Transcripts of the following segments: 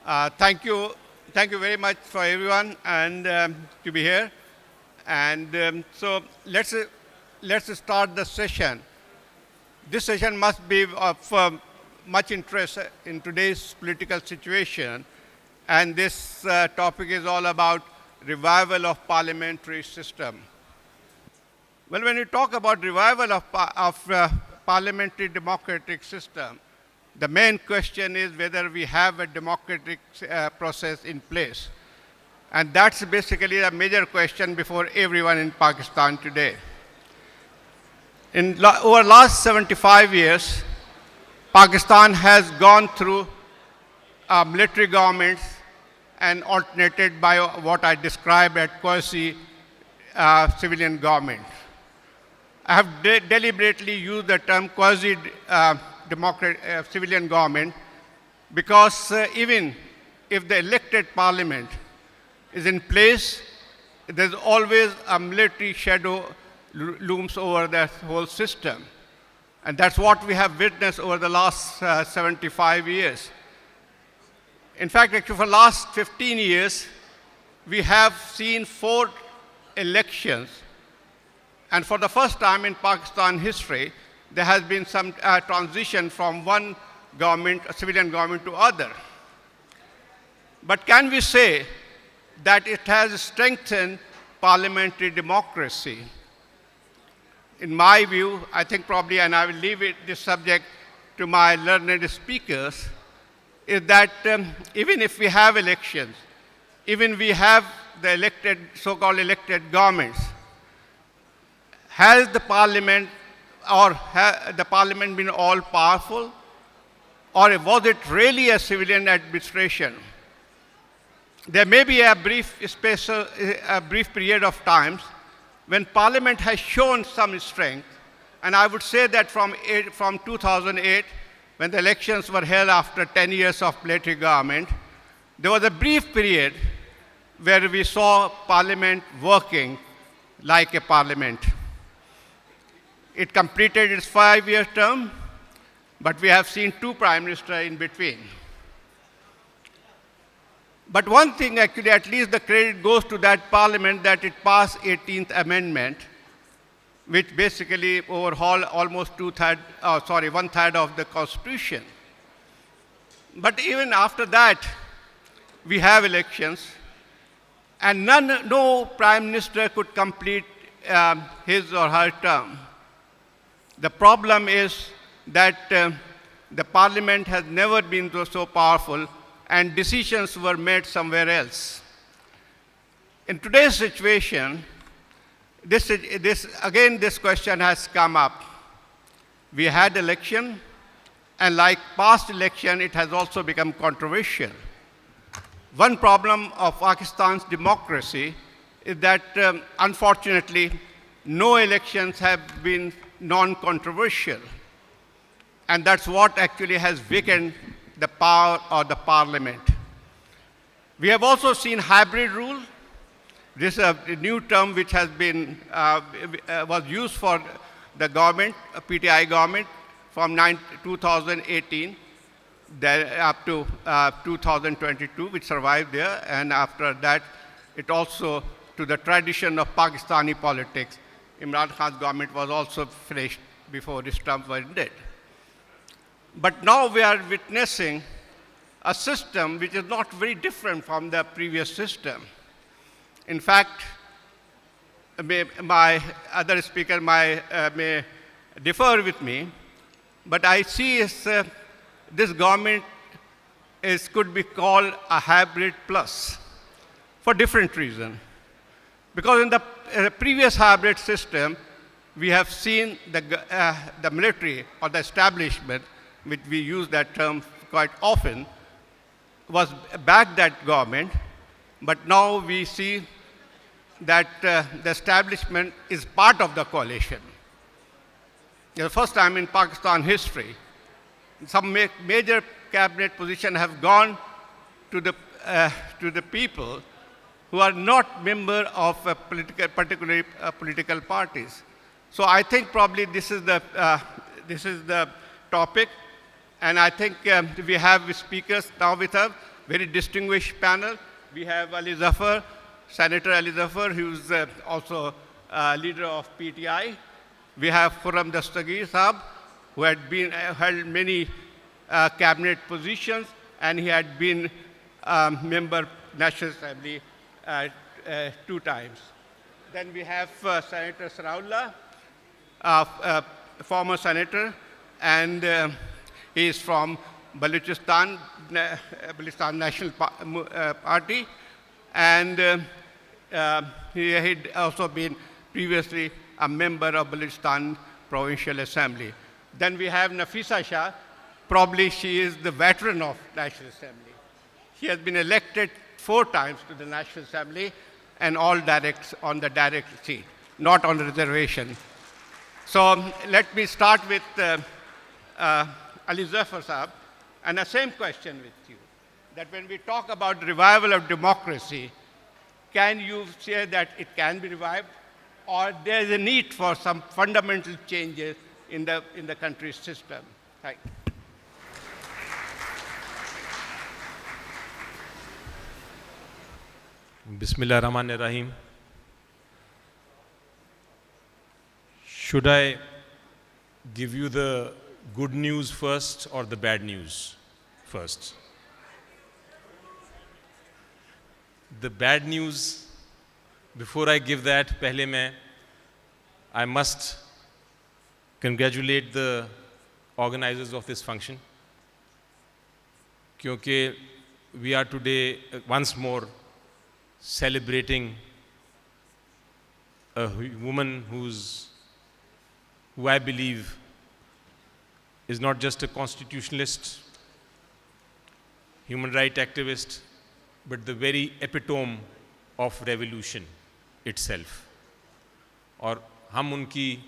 Thank you very much for everyone and to be here. And so let's start the session. This session must be of much interest in today's political situation, and this topic is all about revival of parliamentary system. Well, when you talk about revival of parliamentary democratic system, the main question is whether we have a democratic process in place. And that's basically a major question before everyone in Pakistan today. Over last 75 years, Pakistan has gone through military governments and alternated by what I describe as quasi-civilian government. I have deliberately used the term quasi-democratic civilian government because even if the elected parliament is in place, there's always a military shadow looms over the whole system. And that's what we have witnessed over the last 75 years. In fact, actually for the last 15 years, we have seen 4 elections. And for the first time in Pakistan history, there has been some transition from one government, a civilian government, to other. But can we say that it has strengthened parliamentary democracy? In my view, I think probably, and I will leave this subject to my learned speakers, is that even if we have elections, even we have the elected, so-called elected governments, has the parliament the parliament been all powerful, or was it really a civilian administration? There may be a brief period of times when parliament has shown some strength, and I would say that from 2008, when the elections were held after 10 years of military government, there was a brief period where we saw parliament working like a parliament. It completed its 5-year term, but we have seen 2 prime ministers in between. But one thing, actually, at least the credit goes to that parliament, that it passed 18th Amendment, which basically overhauled almost 1/3 of the Constitution. But even after that, we have elections, and no prime minister could complete his or her term. The problem is that the parliament has never been so powerful, and decisions were made somewhere else. In today's situation, this question has come up. We had election, and like past election, it has also become controversial. One problem of Pakistan's democracy is that, unfortunately, no elections have been non-controversial. And that's what actually has weakened the power of the parliament. We have also seen hybrid rule. This is a new term which has been was used for the government, PTI government, from 2018 up to 2022, which survived there, and after that, it also, to the tradition of Pakistani politics, Imran Khan's government was also finished before his term was ended. But now we are witnessing a system which is not very different from the previous system. In fact, my other speaker may differ with me, but I see this government could be called a hybrid plus for different reasons. Because in the previous hybrid system, we have seen the military or the establishment, which we use that term quite often, was backed that government, but now we see that the establishment is part of the coalition. It's the first time in Pakistan history, some major cabinet positions have gone to the people who are not members of particular political parties. So I think probably this is the topic, and I think we have speakers now with us. very distinguished panel. We have Ali Zafar, Senator Ali Zafar, who is also leader of PTI. We have Khurram Dastagir Saab, who had been held many cabinet positions, and he had been member National Assembly 2 times. Then we have Senator Saraullah, former senator, and he is from Balochistan National Party, and he had also been previously a member of Balochistan Provincial Assembly. Then we have Nafisa Shah. Probably she is the veteran of National Assembly. She has been elected 4 times to the National Assembly, and all on the direct seat, not on reservation. So let me start with Ali Zafar Saab, and the same question with you, that when we talk about revival of democracy, can you say that it can be revived, or there is a need for some fundamental changes in the country's system? Thank you. Bismillah ar-Rahman ar-Rahim. Should I give you the good news first or the bad news first? The bad news, before I give that, I must congratulate the organizers of this function, because we are today once more celebrating a woman who I believe is not just a constitutionalist, human rights activist, but the very epitome of revolution itself. और हम उनकी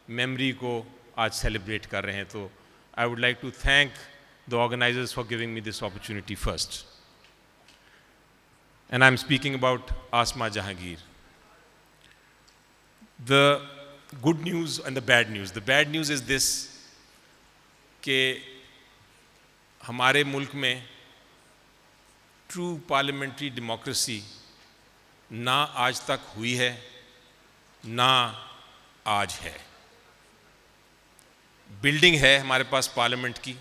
memory को आज celebrate कर रहे हैं, तो I would like to thank the organizers for giving me this opportunity first. And I'm speaking about Asma Jahangir. The good news and the bad news. The bad news is this, कि हमारे मुल्क में true parliamentary democracy ना आज तक हुई है, ना आज है. Building है हमारे पास parliament की.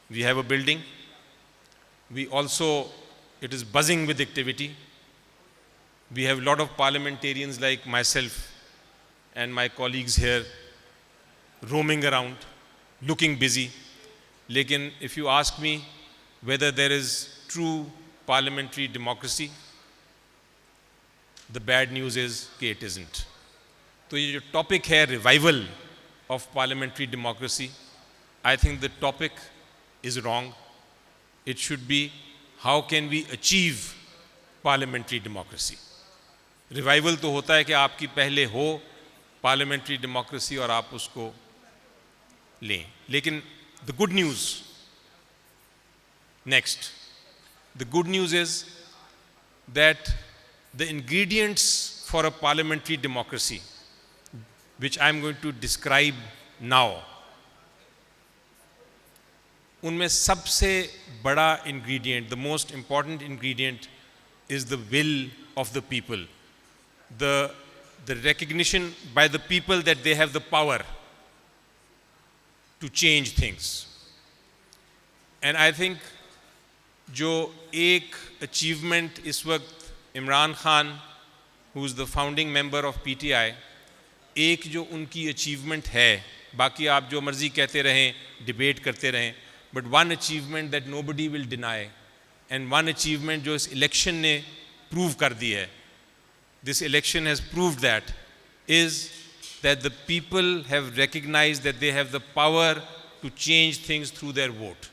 We have a building. We also, it is buzzing with activity. We have a lot of parliamentarians like myself and my colleagues here roaming around, looking busy. Lekin if you ask me whether there is true parliamentary democracy, the bad news is that it isn't. So your topic here, revival of parliamentary democracy, I think the topic is wrong. It should be, how can we achieve parliamentary democracy? Revival तो होता है कि आपकी पहले हो parliamentary democracy और आप उसको लें. लेकिन the good news, next, the good news is that the ingredients for a parliamentary democracy, which I am going to describe now, उनमें सबसे बड़ा ingredient, the most important ingredient, is the will of the people. The recognition by the people that they have the power to change things. And I think जो एक achievement इस वक्त Imran Khan, who is the founding member of PTI, एक जो उनकी achievement है, बाकी आप जो मर्जी कहते रहें, debate करते रहें, but one achievement that nobody will deny, and one achievement जो इस election ने prove कर दी है, this election has proved that, is that the people have recognized that they have the power to change things through their vote.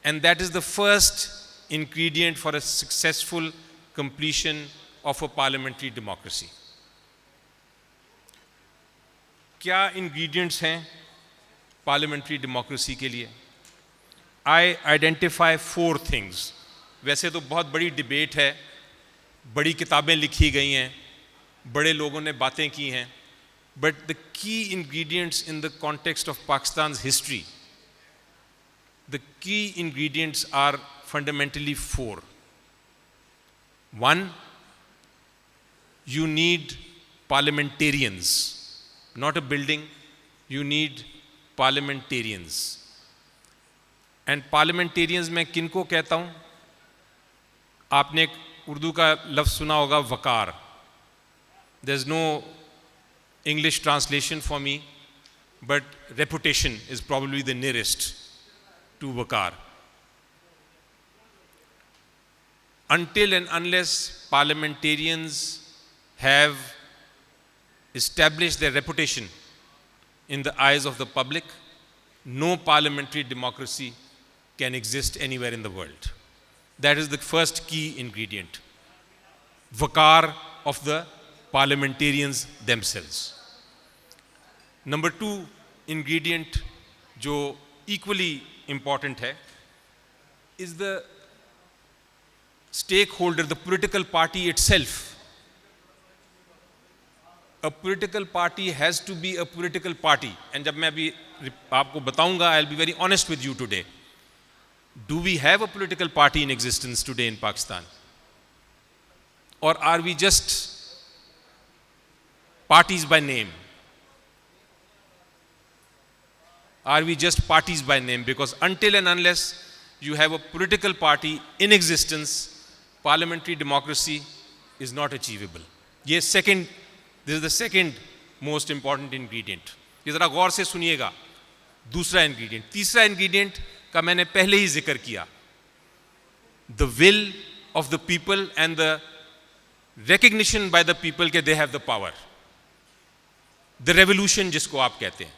And that is the first ingredient for a successful completion of a parliamentary democracy. क्या ingredients हैं parliamentary democracy के लिए? I identify 4 things. वैसे तो बहुत बड़ी debate है, बड़ी किताबें लिखी गई हैं, बड़े लोगों ने बातें की हैं, but the key ingredients in the context of Pakistan's history, the key ingredients are fundamentally four. One, you need parliamentarians, not a building, you need parliamentarians. And parliamentarians मैं किनको कहता हूँ? आपने एक उर्दू का लफ्ज़ सुना होगा वकार. There's no English translation for me, but reputation is probably the nearest to wakar. Until and unless parliamentarians have established their reputation in the eyes of the public, no parliamentary democracy can exist anywhere in the world. That is the first key ingredient. Vakar of the parliamentarians themselves. Number two ingredient, जो equally important है, is the stakeholder, the political party itself. A political party has to be a political party. And जब मैं अभी आपको बताऊंगा, I'll be very honest with you today. Do we have a political party in existence today in Pakistan? Or are we just parties by name? Are we just parties by name? Because until and unless you have a political party in existence, parliamentary democracy is not achievable. This is the second most important ingredient. ये जरा गौर से सुनिएगा. दूसरा ingredient. तीसरा ingredient का मैंने पहले ही जिक्र किया. The will of the people and the recognition by the people कि they have the power. The revolution जिसको आप कहते हैं,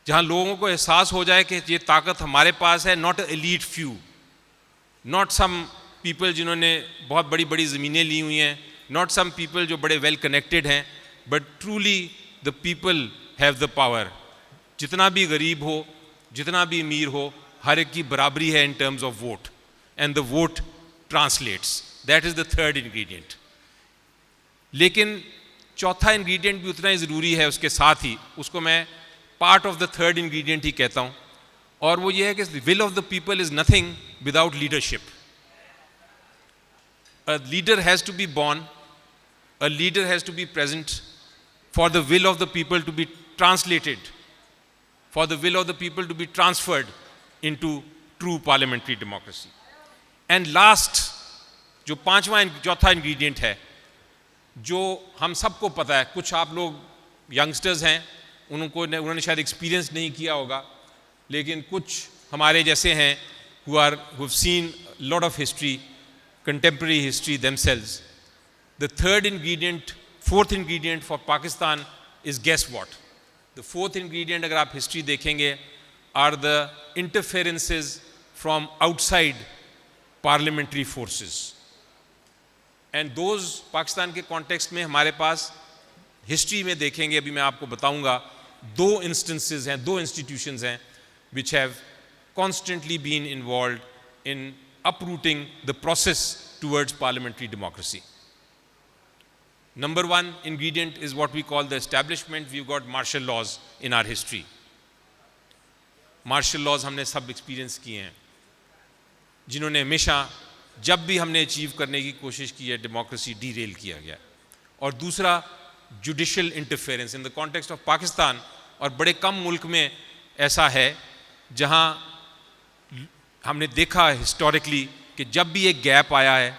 जहां लोगों को एहसास हो जाए कि ये ताकत हमारे पास है, not a elite few, not some people जिन्होंने बहुत बड़ी बड़ी ज़मीनें ली हुई हैं, not some people जो बड़े well connected हैं, but truly the people have the power. जितना भी गरीब हो, जितना भी अमीर हो, हर एक की बराबरी है in terms of vote, and the vote translates. That is the third ingredient. लेकिन चौथा ingredient भी उतना ही ज़रूरी है उसके साथ ही, उसको मैं part of the third ingredient ही कहता हूँ, और वो ये है कि the will of the people is nothing without leadership. A leader has to be born, a leader has to be present for the will of the people to be translated, for the will of the people to be transferred into true parliamentary democracy. And last, जो चौथा ingredient है, जो हम सबको पता है, कुछ आप लोग यंगस्टर्स हैं, उन्होंने शायद एक्सपीरियंस नहीं किया होगा, लेकिन कुछ हमारे जैसे हैं who've seen a lot of history, contemporary history themselves. The fourth ingredient for Pakistan is, guess what? The fourth ingredient, अगर आप history देखेंगे, are the interferences from outside parliamentary forces. And those Pakistan के context में हमारे पास history में देखेंगे, अभी मैं आपको बताऊंगा, दो instances हैं, दो institutions हैं which have constantly been involved in uprooting the process towards parliamentary democracy. Number one ingredient is what we call the establishment. We've got martial laws in our history. Martial laws हमने सब experience किए हैं, जिन्होंने हमेशा जब भी हमने achieve करने की कोशिश की है, डेमोक्रेसी डीरेल किया गया. और दूसरा judicial interference in the context of Pakistan, और बड़े कम मुल्क में ऐसा है जहां हमने देखा हिस्टोरिकली कि जब भी एक गैप आया है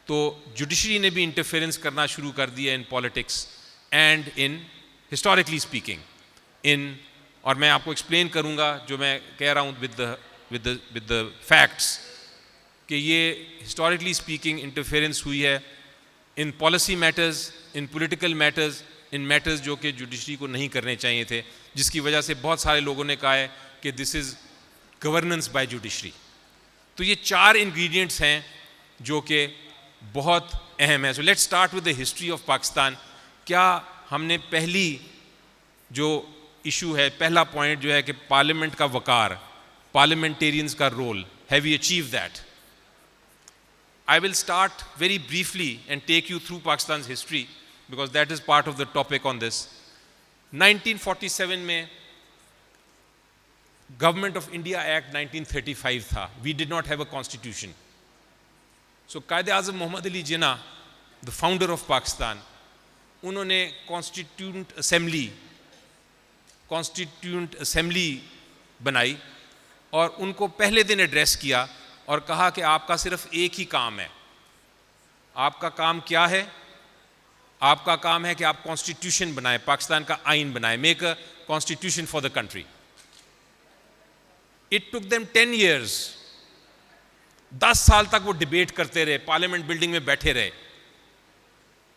तो जुडिशरी ने भी इंटरफेरेंस करना शुरू कर दिया in politics and in historically speaking in, और मैं आपको एक्सप्लेन करूंगा जो मैं कह रहा हूं विद द फैक्ट्स, कि ये हिस्टोरिकली स्पीकिंग इंटरफेरेंस हुई है in policy matters, in political matters, in matters जो कि जुडिशरी को नहीं करने चाहिए थे, जिसकी वजह से बहुत सारे लोगों ने कहा है कि this is governance by judiciary. तो ये चार इंग्रेडिएंट्स हैं जो कि बहुत अहम है. So let's start with the history of Pakistan. क्या हमने पहली जो इशू है, पहला पॉइंट जो है कि पार्लियामेंट का वकार, पार्लियामेंटेरियंस का role, have we achieve that? I will start very briefly and take you through Pakistan's history because that is part of the topic on this. 1947 में गवर्नमेंट ऑफ इंडिया एक्ट 1935 था. We did not have a constitution. So Quaid-e Azam Mohammad Ali Jinnah, the founder of Pakistan, उन्होंने constituent assembly बनाई और उनको पहले दिन address किया और कहा कि आपका सिर्फ एक ही काम है. आपका काम क्या है? आपका काम है कि आप कॉन्स्टिट्यूशन बनाएं, पाकिस्तान का आइन बनाएं, make a constitution for the country. It took them 10 years. 10 साल तक वो डिबेट करते रहे, पार्लियामेंट बिल्डिंग में बैठे रहे.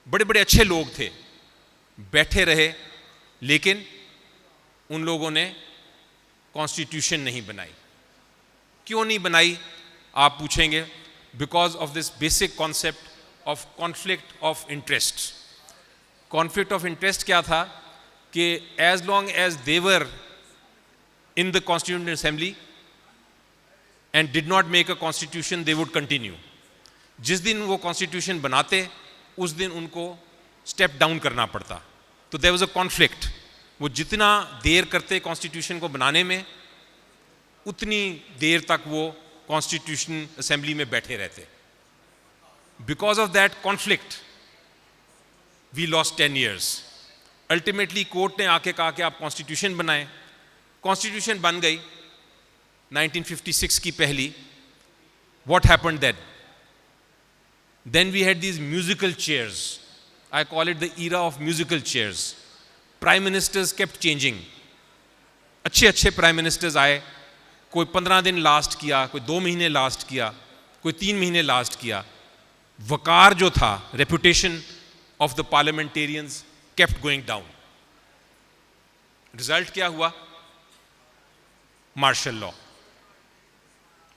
बड़े बड़े अच्छे लोग थे, बैठे रहे, लेकिन उन लोगों ने कॉन्स्टिट्यूशन नहीं बनाई. क्यों नहीं बनाई आप पूछेंगे? Because of this basic concept of conflict of interest. Conflict of interest क्या था कि as long as they were in the constituent assembly and did not make a constitution, they would continue. जिस दिन वो कॉन्स्टिट्यूशन बनाते उस दिन उनको स्टेप डाउन करना पड़ता. तो देयर वाज अ कॉन्फ्लिक्ट. वो जितना देर करते कॉन्स्टिट्यूशन को बनाने में, उतनी देर तक वो कॉन्स्टिट्यूशन असेंबली में बैठे रहते. Because of that conflict we lost 10 years. Ultimately court ने आके कहा कि आप कॉन्स्टिट्यूशन बनाएं. कॉन्स्टिट्यूशन बन गई 1956 की पहली. What happened then we had these musical chairs. I call it the era of musical chairs. Prime ministers kept changing. अच्छे प्राइम मिनिस्टर्स आए. कोई 15 दिन लास्ट किया, कोई 2 महीने लास्ट किया, कोई 3 महीने लास्ट किया. वकार जो था, reputation of the parliamentarians kept going down. Result क्या हुआ? Martial law.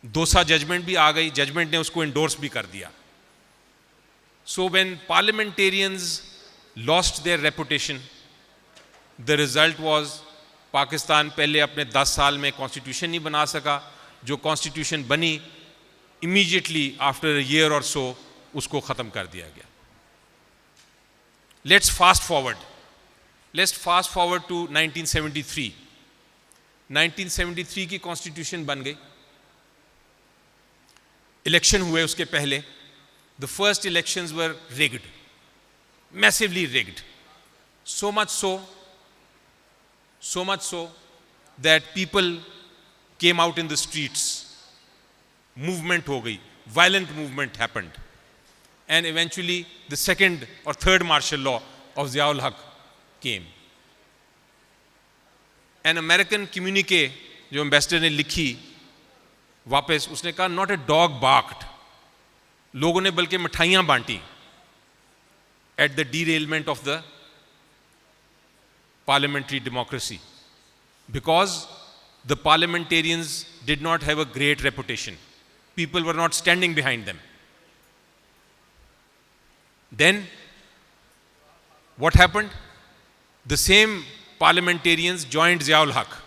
दोसा जजमेंट भी आ गई, जजमेंट ने उसको इंडोर्स भी कर दिया. So when parliamentarians lost their reputation, the result was Pakistan पहले अपने 10 साल में कॉन्स्टिट्यूशन नहीं बना सका. जो कॉन्स्टिट्यूशन बनी, immediately after a year or so उसको ख़त्म कर दिया गया. Let's fast forward. Let's fast forward to 1973. 1973 की कॉन्स्टिट्यूशन बन गई. इलेक्शन हुए उसके पहले. The first elections were rigged, massively rigged. So much so that people came out in the streets. Movement हो गई, violent movement happened. And eventually the second or third martial law of Ziaul Haq came. An American communique जो ambassador ने लिखी वापस, उसने कहा not a dog barked. लोगों ने बल्कि मिठाइयां बांटी at the derailment of the parliamentary democracy, because the parliamentarians did not have a great reputation. People were not standing behind them. Then what happened? The same parliamentarians joined Zia-ul Haq.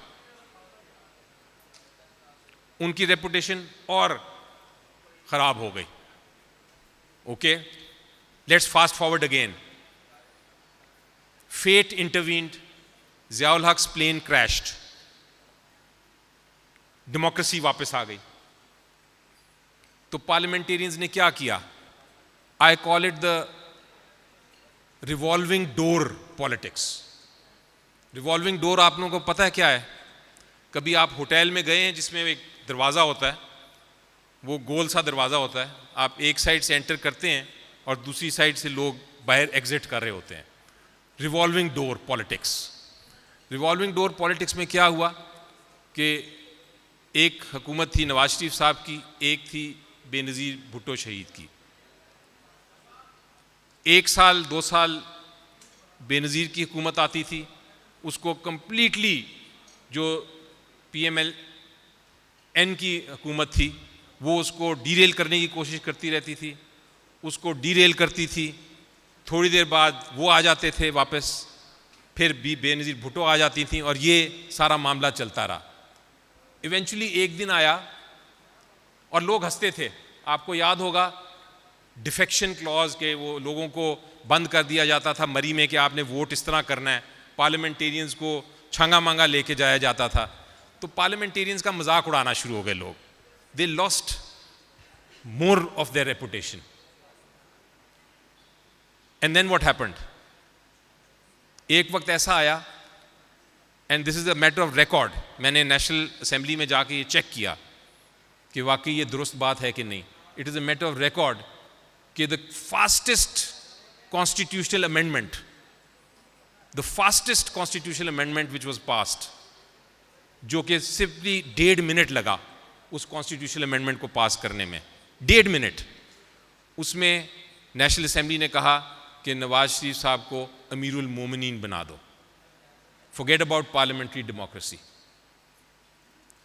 उनकी reputation और खराब हो गई. Okay, let's fast forward again. Fate intervened. Ziaul Haq's plane crashed. Democracy वापस आ गई. तो parliamentarians ने क्या किया? I call it the revolving door politics. Revolving door आप लोगों को पता है क्या है? कभी आप होटल में गए हैं जिसमें एक दरवाज़ा होता है, वो गोल सा दरवाज़ा होता है, आप एक साइड से एंटर करते हैं और दूसरी साइड से लोग बाहर एग्जिट कर रहे होते हैं. Revolving door politics. Revolving door politics में क्या हुआ कि एक हुकूमत थी नवाज शरीफ साहब की, एक थी बेनज़ीर भुट्टो शहीद की. 1 साल 2 साल बेनज़ीर की हुकूमत आती थी, उसको कंप्लीटली जो PMLN की हुकूमत थी वो उसको डीरेल करने की कोशिश करती रहती थी, उसको डीरेल करती थी. थोड़ी देर बाद वो आ जाते थे वापस, फिर भी बेनज़ीर भुट्टो आ जाती थी और ये सारा मामला चलता रहा. इवेंचुअली एक दिन आया और लोग हंसते थे. आपको याद होगा डिफेक्शन क्लॉज के, वो लोगों को बंद कर दिया जाता था मरी में कि आपने वोट इस तरह करना है. पार्लियामेंटेरियंस को छांगा मांगा लेके जाया जाता था. तो पार्लियामेंटेरियंस का मजाक उड़ाना शुरू हो गए लोग. They lost more of their reputation. And then what happened? एक वक्त ऐसा आया, and this is a matter of record, मैंने नेशनल असेंबली में जाके ये चेक किया कि वाकई ये दुरुस्त बात है कि नहीं. It is a matter of record कि the fastest constitutional amendment, the fastest constitutional amendment which was passed, जो कि सिर्फ 1.5 मिनट लगा उस कॉन्स्टिट्यूशनल अमेंडमेंट को पास करने में, 1.5 मिनट, उसमें नेशनल असेंबली ने कहा कि नवाज शरीफ साहब को अमीरुल मोमिनीन बना दो. Forget about parliamentary democracy.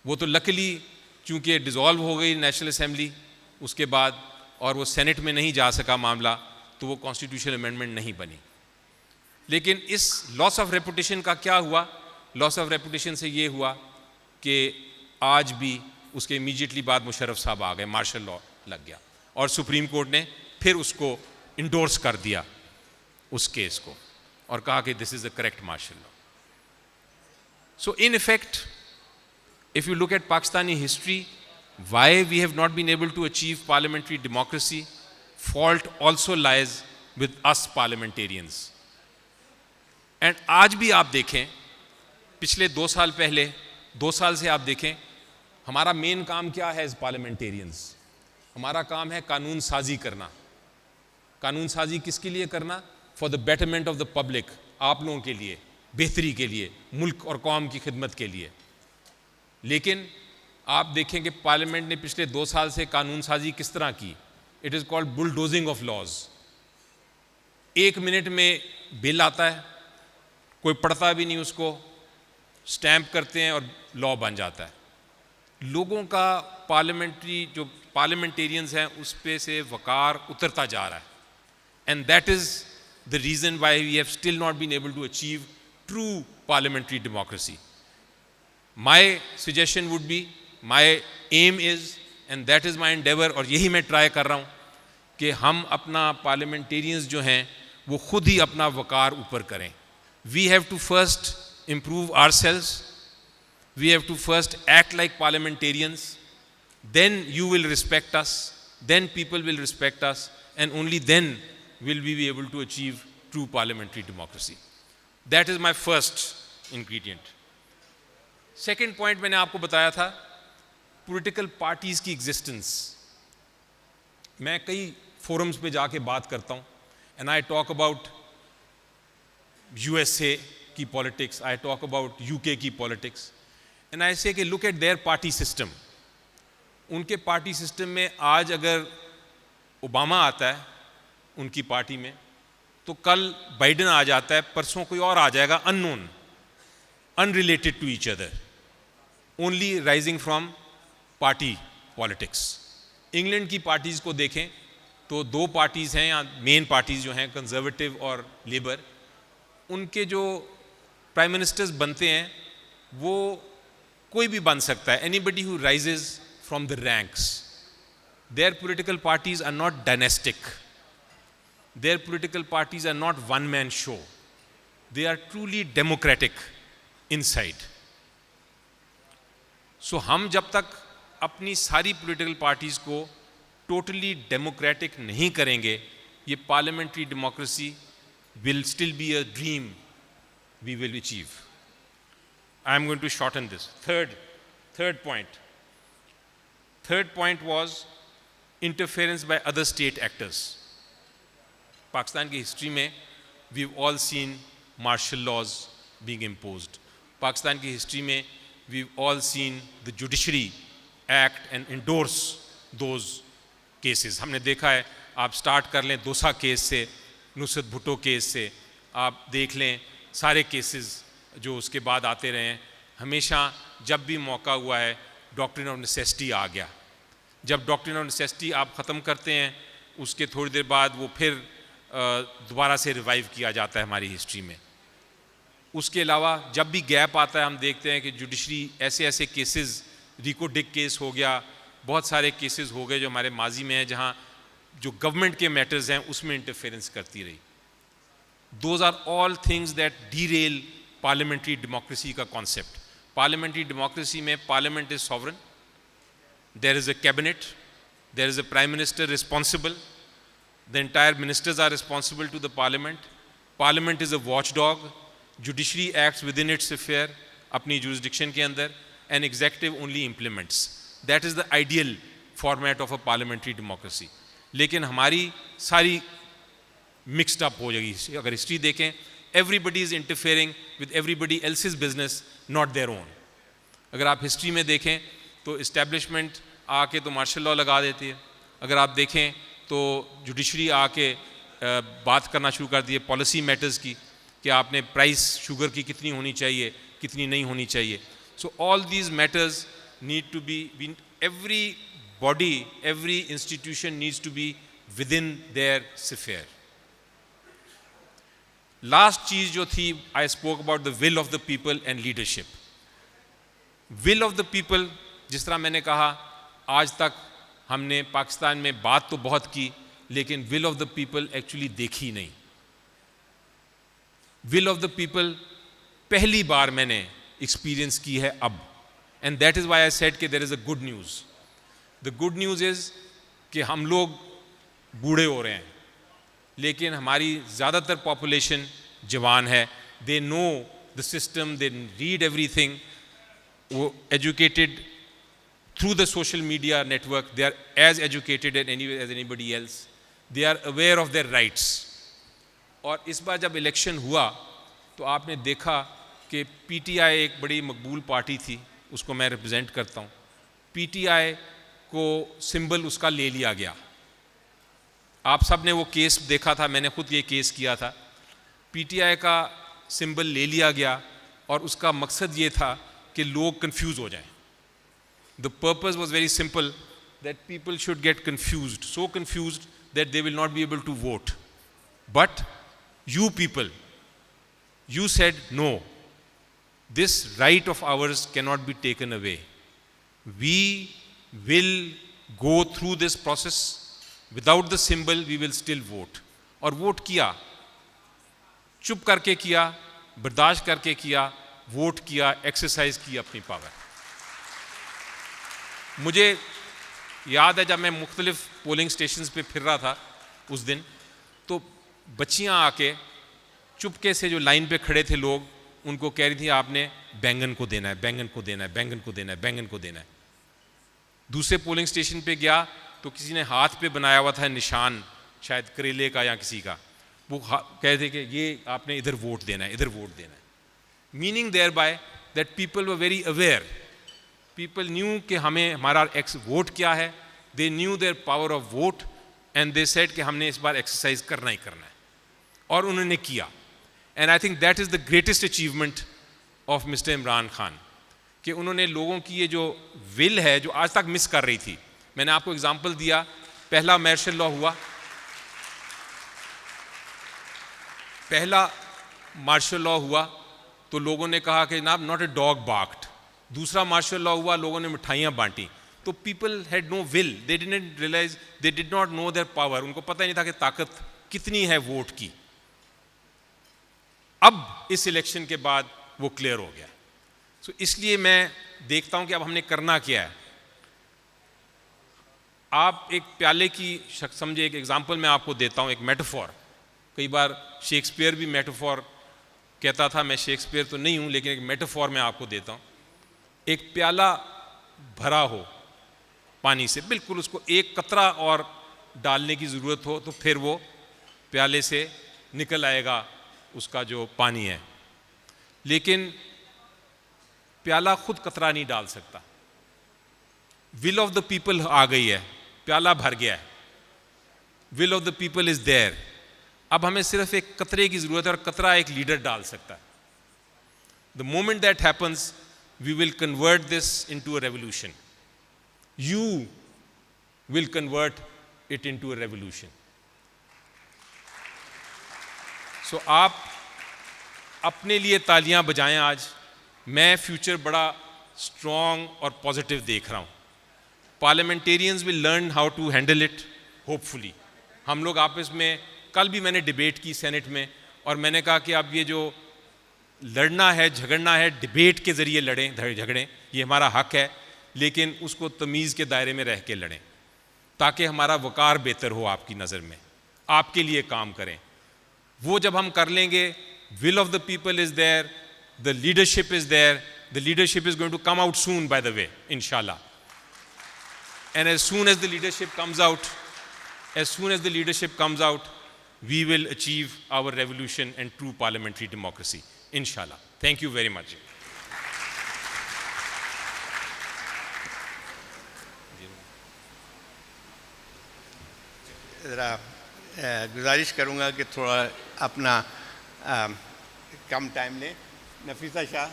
वो तो लकीली चूंकि डिसॉल्व हो गई नेशनल असेंबली उसके बाद, और वो सेनेट में नहीं जा सका मामला, तो वो कॉन्स्टिट्यूशनल अमेंडमेंट नहीं बनी. लेकिन इस लॉस ऑफ रेपुटेशन का क्या हुआ? लॉस ऑफ रेपुटेशन से ये हुआ कि आज भी उसके इमीडिएटली बाद मुशर्रफ साहब आ गए, मार्शल लॉ लग गया, और सुप्रीम कोर्ट ने फिर उसको इंडोर्स कर दिया उस केस को, और कहा कि this is the correct martial law. So in effect, if you look at Pakistani history, why we have not been able to achieve parliamentary democracy, fault also lies with us parliamentarians. And आज भी आप देखें, पिछले 2 साल पहले, 2 साल से आप देखें, हमारा मेन काम क्या है एज पार्लियामेंटेरियंस? हमारा काम है कानून साजी करना. कानून साजी किसके लिए करना? For the betterment of the public, आप लोगों के लिए, बेहतरी के लिए, मुल्क और कौम की खिदमत के लिए. लेकिन आप देखें कि पार्लियामेंट ने पिछले 2 साल से कानून साजी किस तरह की. It is called bulldozing of laws. 1 minute में बिल आता है, कोई पढ़ता भी नहीं उसको, स्टैंप करते हैं और लॉ बन जाता है. लोगों का जो पार्लियामेंटेरियंस हैं उस पे से वकार उतरता जा रहा है. And that is the reason why we have still not been able to achieve true parliamentary democracy. My suggestion would be, my aim is, and that is my endeavor, और यही मैं ट्राई कर रहा हूँ कि हम अपना पार्लियामेंटेरियंस जो हैं वो खुद ही अपना वकार ऊपर करें. We have to first improve ourselves. We have to first act like parliamentarians. Then you will respect us. Then people will respect us, and only then will we be able to achieve true parliamentary democracy. That is my first ingredient. Second point मैंने आपको बताया था, political parties की existence. मैं कई forums पे जाके बात करता हूँ, and I talk about USA की politics, I talk about UK की पॉलिटिक्स, एंड आई से कि look at their party system. उनके पार्टी सिस्टम में आज अगर ओबामा आता है उनकी पार्टी में, तो कल बाइडेन आ जाता है, परसों कोई और आ जाएगा, unknown, unrelated to each other, only rising from party politics. England की पार्टीज़ को देखें तो 2 पार्टीज़ हैं, या मेन पार्टीज़ जो हैं कंजर्वेटिव और लेबर. उनके जो प्राइम मिनिस्टर्स बनते हैं वो कोई भी बन सकता है, anybody who rises from the ranks. Their political parties are not dynastic. Their political parties are not one man show. They are truly democratic inside. So हम जब तक अपनी सारी पॉलिटिकल पार्टीज को टोटली डेमोक्रेटिक नहीं करेंगे, ये parliamentary democracy will still be a dream we will achieve. I am going to shorten this. Third point was interference by other state actors. Pakistan की हिस्ट्री में we have all seen martial laws being imposed. Pakistan की history में we've all seen the judiciary act and endorse those cases. हमने देखा है, आप start कर लें दोसा केस से, नुसरत भुट्टो केस से, आप देख लें सारे केसेस जो उसके बाद आते रहे हैं. हमेशा जब भी मौका हुआ है डॉक्ट्रिन ऑफ नेसेसिटी आ गया. जब डॉक्ट्रिन ऑफ नेसेसिटी आप ख़त्म करते हैं, उसके थोड़ी देर बाद वो फिर दोबारा से रिवाइव किया जाता है हमारी हिस्ट्री में. उसके अलावा जब भी गैप आता है हम देखते हैं कि जुडिशरी ऐसे केसेस, रिको डिक केस हो गया, बहुत सारे केसेस हो गए जो हमारे माजी में हैं जहां जो गवर्नमेंट के मैटर्स हैं उसमें इंटरफेरेंस करती रही. Those are all things that derail parliamentary democracy का कॉन्सेप्ट. पार्लियामेंट्री डेमोक्रेसी में parliament is sovereign, there is a cabinet, there is a prime minister responsible, the entire ministers are responsible to the parliament, parliament is a watchdog, judiciary acts within its affair अपनी jurisdiction के अंदर, and executive only implements. That is the ideal format of a parliamentary democracy. लेकिन हमारी सारी mixed up हो जाएगी. अगर history देखें, everybody is interfering with everybody else's business, not their own. अगर आप हिस्ट्री में देखें तो इस्टेब्लिशमेंट आके तो मार्शल लॉ लगा देती है. अगर आप देखें तो जुडिशरी आके बात करना शुरू कर दी है पॉलिसी मैटर्स की, कि आपने प्राइस शुगर की कितनी होनी चाहिए, कितनी नहीं होनी चाहिए. So all these matters need to be, every body, every institution needs to be within their sphere. Last चीज जो थी, I spoke about the will of the people and leadership. Will of the people, जिस तरह मैंने कहा, आज तक हमने पाकिस्तान में बात तो बहुत की, लेकिन will of the people actually देखी नहीं. Will of the people पहली बार मैंने experience की है अब. And that is why I said कि there is a good news. The good news is कि हम लोग बूढ़े हो रहे हैं, लेकिन हमारी ज़्यादातर पॉपुलेशन जवान है. They know the system, they read everything. वो educated through the social media network, they are as educated as anybody else. They are aware of their rights. और इस बार जब इलेक्शन हुआ तो आपने देखा कि PTI एक बड़ी मकबूल पार्टी थी, उसको मैं रिप्रेजेंट करता हूँ. PTI को सिंबल उसका ले लिया गया. आप सब ने वो केस देखा था, मैंने खुद ये केस किया था. PTI का सिंबल ले लिया गया और उसका मकसद ये था कि लोग कंफ्यूज हो जाएं. The purpose was very simple, that people should get confused, so confused that they will not be able to vote. But you people, you said no, this right of ours cannot be taken away. We will go through this process. Without the symbol we will still vote. और vote किया, चुप करके किया, बर्दाश्त करके किया, vote किया, exercise की अपनी पावर. मुझे याद है जब मैं मुख्तलिफ पोलिंग स्टेशंस पे फिर रहा था उस दिन, तो बच्चियां आके चुपके से जो लाइन पे खड़े थे लोग, उनको कह रही थी आपने बैंगन को देना है, बैंगन को देना है, बैंगन को देना है, बैंगन को देना है. दूसरे पोलिंग स्टेशन पे गया तो किसी ने हाथ पे बनाया हुआ था निशान, शायद करेले का या किसी का, वो कह थे कि ये आपने इधर वोट देना है, इधर वोट देना है. Meaning thereby that people were very aware. People knew कि हमें हमारा वोट क्या है. They knew their power of vote and they said कि हमने इस बार एक्सरसाइज करना ही करना है, और उन्होंने किया. And I think that is the greatest achievement of Mr. Imran Khan, कि उन्होंने लोगों की ये जो विल है जो आज तक मिस कर रही थी. मैंने आपको एग्जांपल दिया, पहला मार्शल लॉ हुआ, पहला मार्शल लॉ हुआ तो लोगों ने कहा कि जनाब नॉट ए डॉग बार्क्ड. दूसरा मार्शल लॉ हुआ, लोगों ने मिठाइयाँ बांटी. तो people had no will, they didn't realise, they did not know their power. उनको पता ही नहीं था कि ताकत कितनी है वोट की. अब इस इलेक्शन के बाद वो क्लियर हो गया. सो इसलिए मैं देखता हूं कि अब हमने करना क्या है. आप एक प्याले की समझे, एक एग्जांपल मैं आपको देता हूं, एक मेटाफॉर. कई बार शेक्सपियर भी मेटाफॉर कहता था, मैं शेक्सपियर तो नहीं हूं, लेकिन एक मेटाफॉर मैं आपको देता हूं. एक प्याला भरा हो पानी से, बिल्कुल उसको एक कतरा और डालने की ज़रूरत हो तो फिर वो प्याले से निकल आएगा उसका जो पानी है, लेकिन प्याला खुद कतरा नहीं डाल सकता. विल ऑफ द पीपल आ गई है, प्याला भर गया है, will of the people is there. अब हमें सिर्फ एक कतरे की जरूरत है और कतरा एक लीडर डाल सकता है. The moment that happens we will convert this into a revolution. You will convert it into a revolution. So आप अपने लिए तालियां बजाएं आज. मैं फ्यूचर बड़ा स्ट्रॉन्ग और पॉजिटिव देख रहा हूं. Parliamentarians will learn how to handle it, hopefully. हम लोग आपस में, कल भी मैंने डिबेट की सेनेट में, और मैंने कहा कि अब ये जो लड़ना है, झगड़ना है, डिबेट के ज़रिए लड़ें, झगड़ें, ये हमारा हक है, लेकिन उसको तमीज़ के दायरे में रह के लड़ें ताकि हमारा वक़ार बेहतर हो आपकी नज़र में, आपके लिए काम करें। वो जब हम कर लेंगे, will of the people is there, the leadership is there, the leadership is going to come out soon, by the way, inshallah. And as soon as the leadership comes out, we will achieve our revolution and true parliamentary democracy, inshallah. Thank you very much. ज़रा गुजारिश करूँगा कि थोड़ा अपना कम time लें। Nafisa Shah.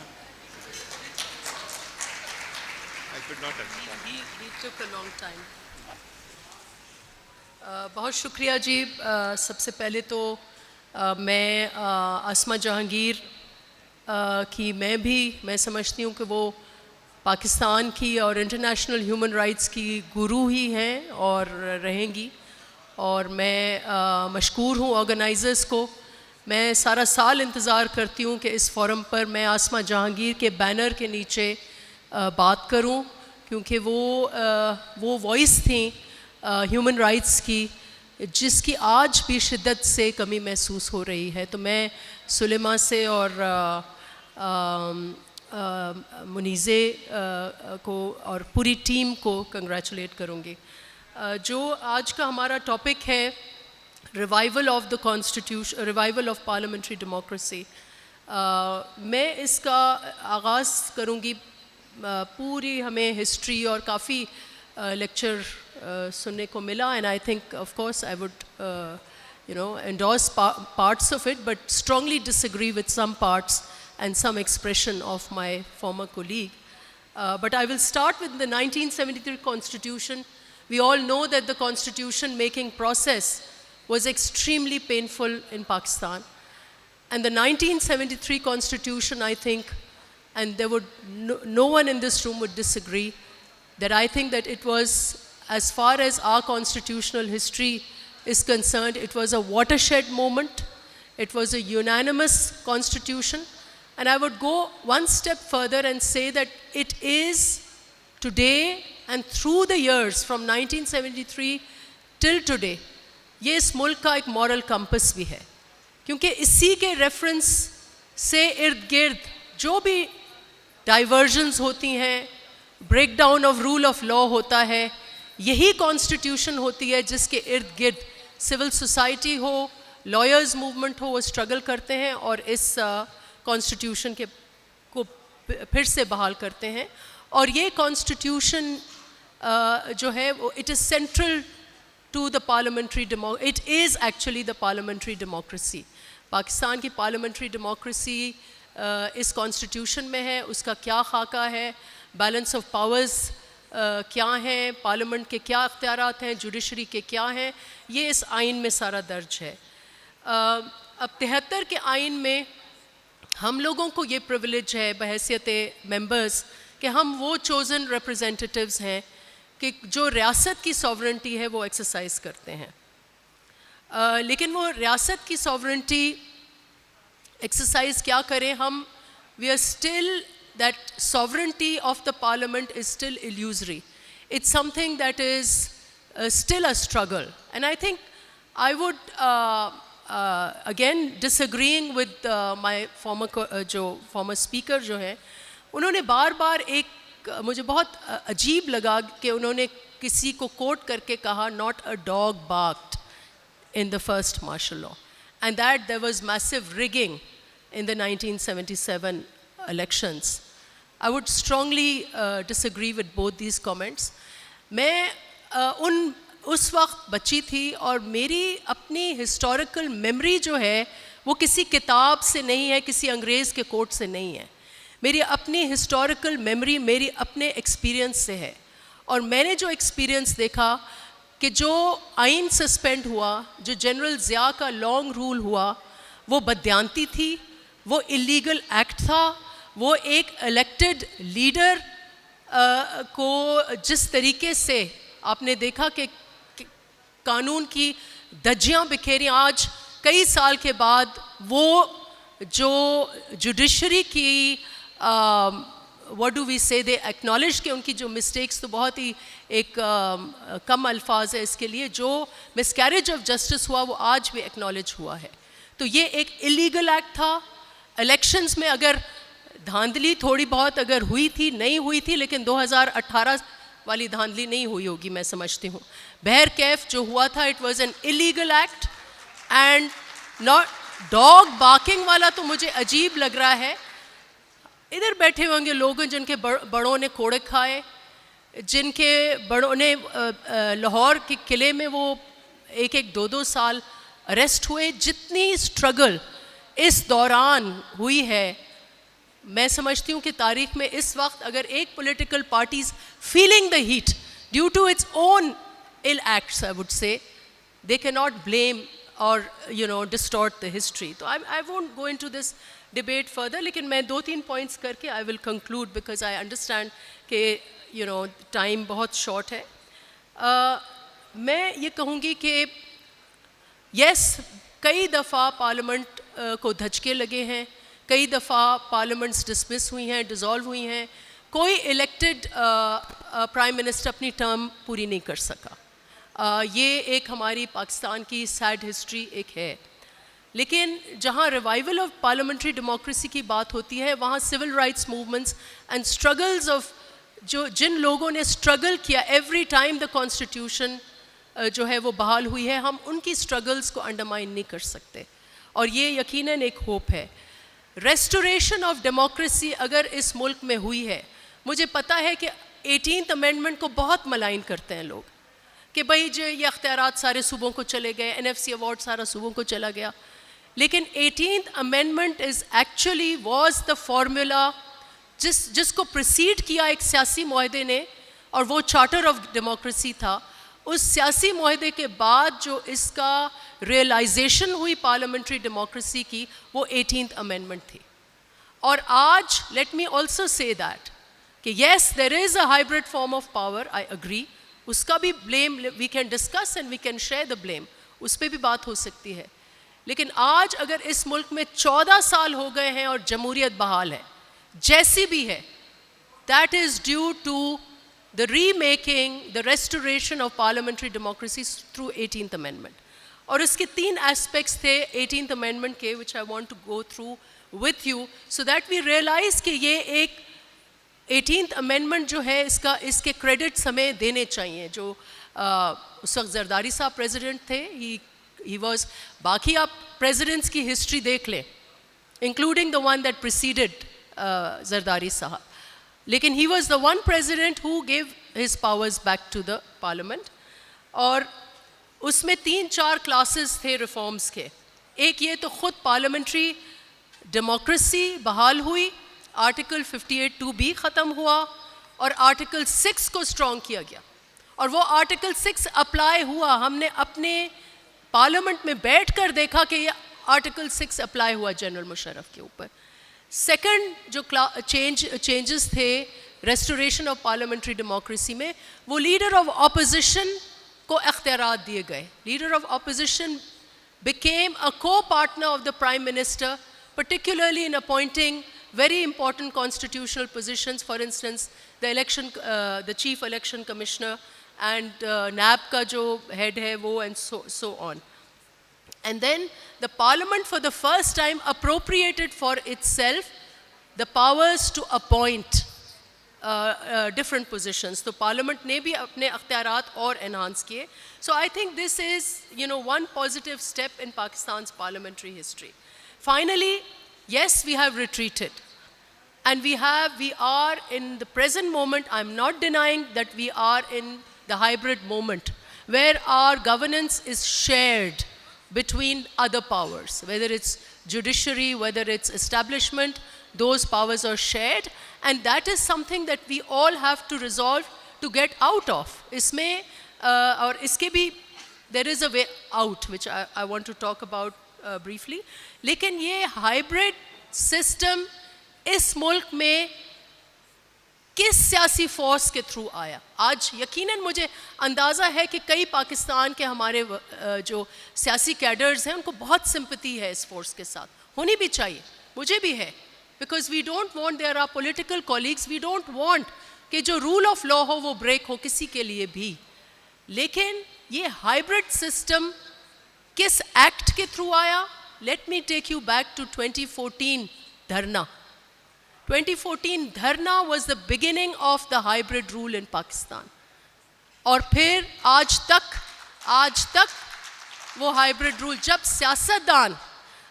He took a long time. बहुत शुक्रिया जी। सबसे पहले तो मैं आसमा जहांगीर की मैं समझती हूँ कि वो पाकिस्तान की और इंटरनेशनल ह्यूमन राइट्स की गुरु ही हैं और रहेंगी, और मैं मशकूर हूँ ऑर्गेनाइज़र्स को। मैं सारा साल इंतज़ार करती हूँ कि इस फोरम पर मैं आसमा जहांगीर के बैनर के नीचे बात करूं, क्योंकि वो वॉइस थी ह्यूमन राइट्स की जिसकी आज भी शिद्दत से कमी महसूस हो रही है। तो मैं सुलेमा से और मुनीज़े को और पूरी टीम को कंग्रेचुलेट करूंगी। जो आज का हमारा टॉपिक है revival of the constitution, revival of parliamentary democracy, मैं इसका आगाज़ करूंगी। पूरी हमें हिस्ट्री और काफ़ी लेक्चर सुनने को मिला, and I think of course I would endorse parts of it, but strongly disagree with some parts and some expression of my former colleague. But I will start with the 1973 Constitution. We all know that the constitution making process was extremely painful in Pakistan. And the 1973 Constitution, I think, and there would no one in this room would disagree, that I think that it was, as far as our constitutional history is concerned, it was a watershed moment. It was a unanimous constitution. And I would go one step further and say that it is today and through the years from 1973 till today, ये इस मुल्क का एक moral compass भी है, क्योंकि इसी के रेफरेंस से इर्द गिर्द जो भी डाइवर्जन्स होती हैं, break down of rule of law होता है, यही कॉन्स्टिट्यूशन होती है जिसके इर्द गिर्द सिविल सोसाइटी हो, लॉयर्स मूवमेंट हो, वो स्ट्रगल करते हैं और इस कॉन्स्टिट्यूशन को फिर से बहाल करते हैं। और ये कॉन्स्टिट्यूशन जो है वो it is central to the parliamentary democracy. It is actually the parliamentary democracy. Pakistan की parliamentary democracy इस constitution में है, उसका क्या खाका है, balance of powers क्या हैं, parliament के क्या अख्तियारात हैं, judiciary के क्या हैं, ये इस आइन में सारा दर्ज है। अब 73 के आइन में हम लोगों को ये privilege है बहैसियत members कि हम वो chosen representatives हैं कि जो रियासत की सॉवरेंटी है वो एक्सरसाइज करते हैं। लेकिन वो रियासत की सॉवरेंटी एक्सरसाइज क्या करें हम, we are still that sovereignty of the parliament is still illusory, it's something that is still a struggle. And I think I would again disagreeing with my former speaker जो है, उन्होंने बार बार एक मुझे बहुत अजीब लगा कि उन्होंने किसी को कोट करके कहा not a dog barked in the first martial law, and that there was massive rigging in the 1977 elections. I would strongly disagree with both these comments. मैं उस वक्त बच्ची थी और मेरी अपनी हिस्टोरिकल मेमोरी जो है वो किसी किताब से नहीं है, किसी अंग्रेज़ के कोट से नहीं है, मेरी अपनी हिस्टोरिकल मेमोरी मेरी अपने एक्सपीरियंस से है। और मैंने जो एक्सपीरियंस देखा कि जो आइन सस्पेंड हुआ, जो जनरल ज़िया का लॉन्ग रूल हुआ, वो बदयांती थी, वो इलीगल एक्ट था, वो एक इलेक्टेड लीडर को जिस तरीके से आपने देखा कि कानून की धज्जियाँ बिखेरी, आज कई साल के बाद वो जो जुडिशरी की व्हाट डू वी से दे एक्नॉलेज के उनकी जो मिस्टेक्स तो बहुत ही एक कम अल्फाज है इसके लिए, जो मिसकैरेज ऑफ जस्टिस हुआ वो आज भी एक्नॉलेज हुआ है। तो ये एक इलीगल एक्ट था। इलेक्शंस में अगर धांधली थोड़ी बहुत अगर हुई थी, नहीं हुई थी, लेकिन 2018 वाली धांधली नहीं हुई होगी मैं समझती हूँ। बहर कैफ जो हुआ था it was an illegal act and not dog barking वाला तो मुझे अजीब लग रहा है। इधर बैठे होंगे लोग जिनके बड़ों ने कोड़े खाए, जिनके बड़ों ने लाहौर के किले में वो 1-2 साल अरेस्ट हुए। जितनी स्ट्रगल इस दौरान हुई है, मैं समझती हूँ कि तारीख में इस वक्त अगर एक political parties feeling the heat due to its own ill acts, I would say they can not blame और डिस्टॉर्ट द हिस्ट्री। तो I won't go into this debate further, लेकिन मैं 2-3 पॉइंट्स करके I will conclude because I understand कि time बहुत short है। मैं ये कहूँगी कि यस, कई दफ़ा पार्लियामेंट को धचके लगे हैं, कई दफ़ा पार्लियामेंट्स डिसमिस हुई हैं, डिज़ोल्व हुई हैं, कोई इलेक्टेड प्राइम मिनिस्टर अपनी टर्म पूरी नहीं कर सका। ये एक हमारी पाकिस्तान की सैड हिस्ट्री एक है। लेकिन जहाँ रिवाइवल ऑफ पार्लियामेंट्री डेमोक्रेसी की बात होती है, वहाँ civil rights movements and struggles of जिन लोगों ने स्ट्रगल किया एवरी टाइम द कॉन्स्टिट्यूशन जो है वो बहाल हुई है, हम उनकी स्ट्रगल्स को अंडरमाइन नहीं कर सकते। और ये यकीनन एक होप है। रेस्टोरेशन ऑफ डेमोक्रेसी अगर इस मुल्क में हुई है, मुझे पता है कि 18th अमेंडमेंट को बहुत मलाइन करते हैं लोग कि भाई जो ये अख्तियारात सारे सूबों को चले गए, NFC अवार्ड सारा सूबों को चला गया। लेकिन 18th amendment is actually was the formula जिसको प्रिसीड किया एक सियासी मुआहदे ने, और वो चार्टर ऑफ डेमोक्रेसी था। उस सियासी मुआहदे के बाद जो इसका रियलाइजेशन हुई पार्लियामेंट्री डेमोक्रेसी की, वो 18th अमेंडमेंट थी। और आज let me also say that कि yes there is a hybrid form of power, I agree, उसका भी blame we can discuss and we can share the blame, उस पर भी बात हो सकती है। लेकिन आज अगर इस मुल्क में 14 साल हो गए हैं और जमहूरियत बहाल है, जैसी भी है, that is due to the remaking, the restoration of parliamentary democracy through 18th amendment. और इसके 3 aspects थे 18th amendment के, which I want to go through with you so that we realize कि ये एक 18th amendment जो है इसके credits हमें देने चाहिए। जो उस वक्त जरदारी साहब प्रेसिडेंट थे, he was, बाकी आप presidents की history देख लें, including the one that preceded Zardari साहब, लेकिन he was the one president who gave his powers back to the parliament। और उसमें 3-4 क्लासेस थे रिफॉर्म्स के। एक ये तो ख़ुद पार्लियामेंट्री डेमोक्रेसी बहाल हुई, आर्टिकल 58(2)B ख़त्म हुआ और आर्टिकल 6 को स्ट्रॉन्ग किया गया, और वो आर्टिकल 6 अप्लाई हुआ। हमने अपने पार्लियामेंट में बैठ कर देखा कि ये आर्टिकल 6 अप्लाई हुआ जनरल मुशर्रफ के ऊपर। सेकंड जो चेंजेस थे रेस्टोरेशन ऑफ पार्लियामेंट्री डेमोक्रेसी में, वो लीडर ऑफ ऑपोजिशन को अख्तियारात दिए गए। Leader of opposition became a co-partner of the prime minister, particularly in appointing very important constitutional positions, for instance the chief election commissioner and NAB का जो head है वो, and so on. And then the parliament for the first time appropriated for itself the powers to appoint different positions. तो parliament ने भी अपने अख्तियारात और enhance किए. So I think this is one positive step in Pakistan's parliamentary history. Finally, yes, we have retreated, and we are in the present moment. I'm not denying that we are in the hybrid moment where our governance is shared between other powers, whether it's judiciary, whether it's establishment, those powers are shared, and that is something that we all have to resolve to get out of. इसमें और इसके भी there is a way out which I want to talk about briefly. लेकिन ये hybrid system इस मुल्क में किस सियासी फोर्स के थ्रू आया? आज यकीनन मुझे अंदाज़ा है कि कई पाकिस्तान के हमारे जो सियासी कैडर्स हैं उनको बहुत सिंपैथी है इस फोर्स के साथ, होनी भी चाहिए, मुझे भी है, because we don't want, there are political colleagues, we don't want कि जो रूल ऑफ लॉ हो वो ब्रेक हो किसी के लिए भी। लेकिन ये हाइब्रिड सिस्टम किस एक्ट के थ्रू आया? Let me take you back to 2014 धरना। 2014 धरना was the beginning of the hybrid rule in Pakistan। और फिर आज तक वो हाइब्रिड रूल, जब सियासतदान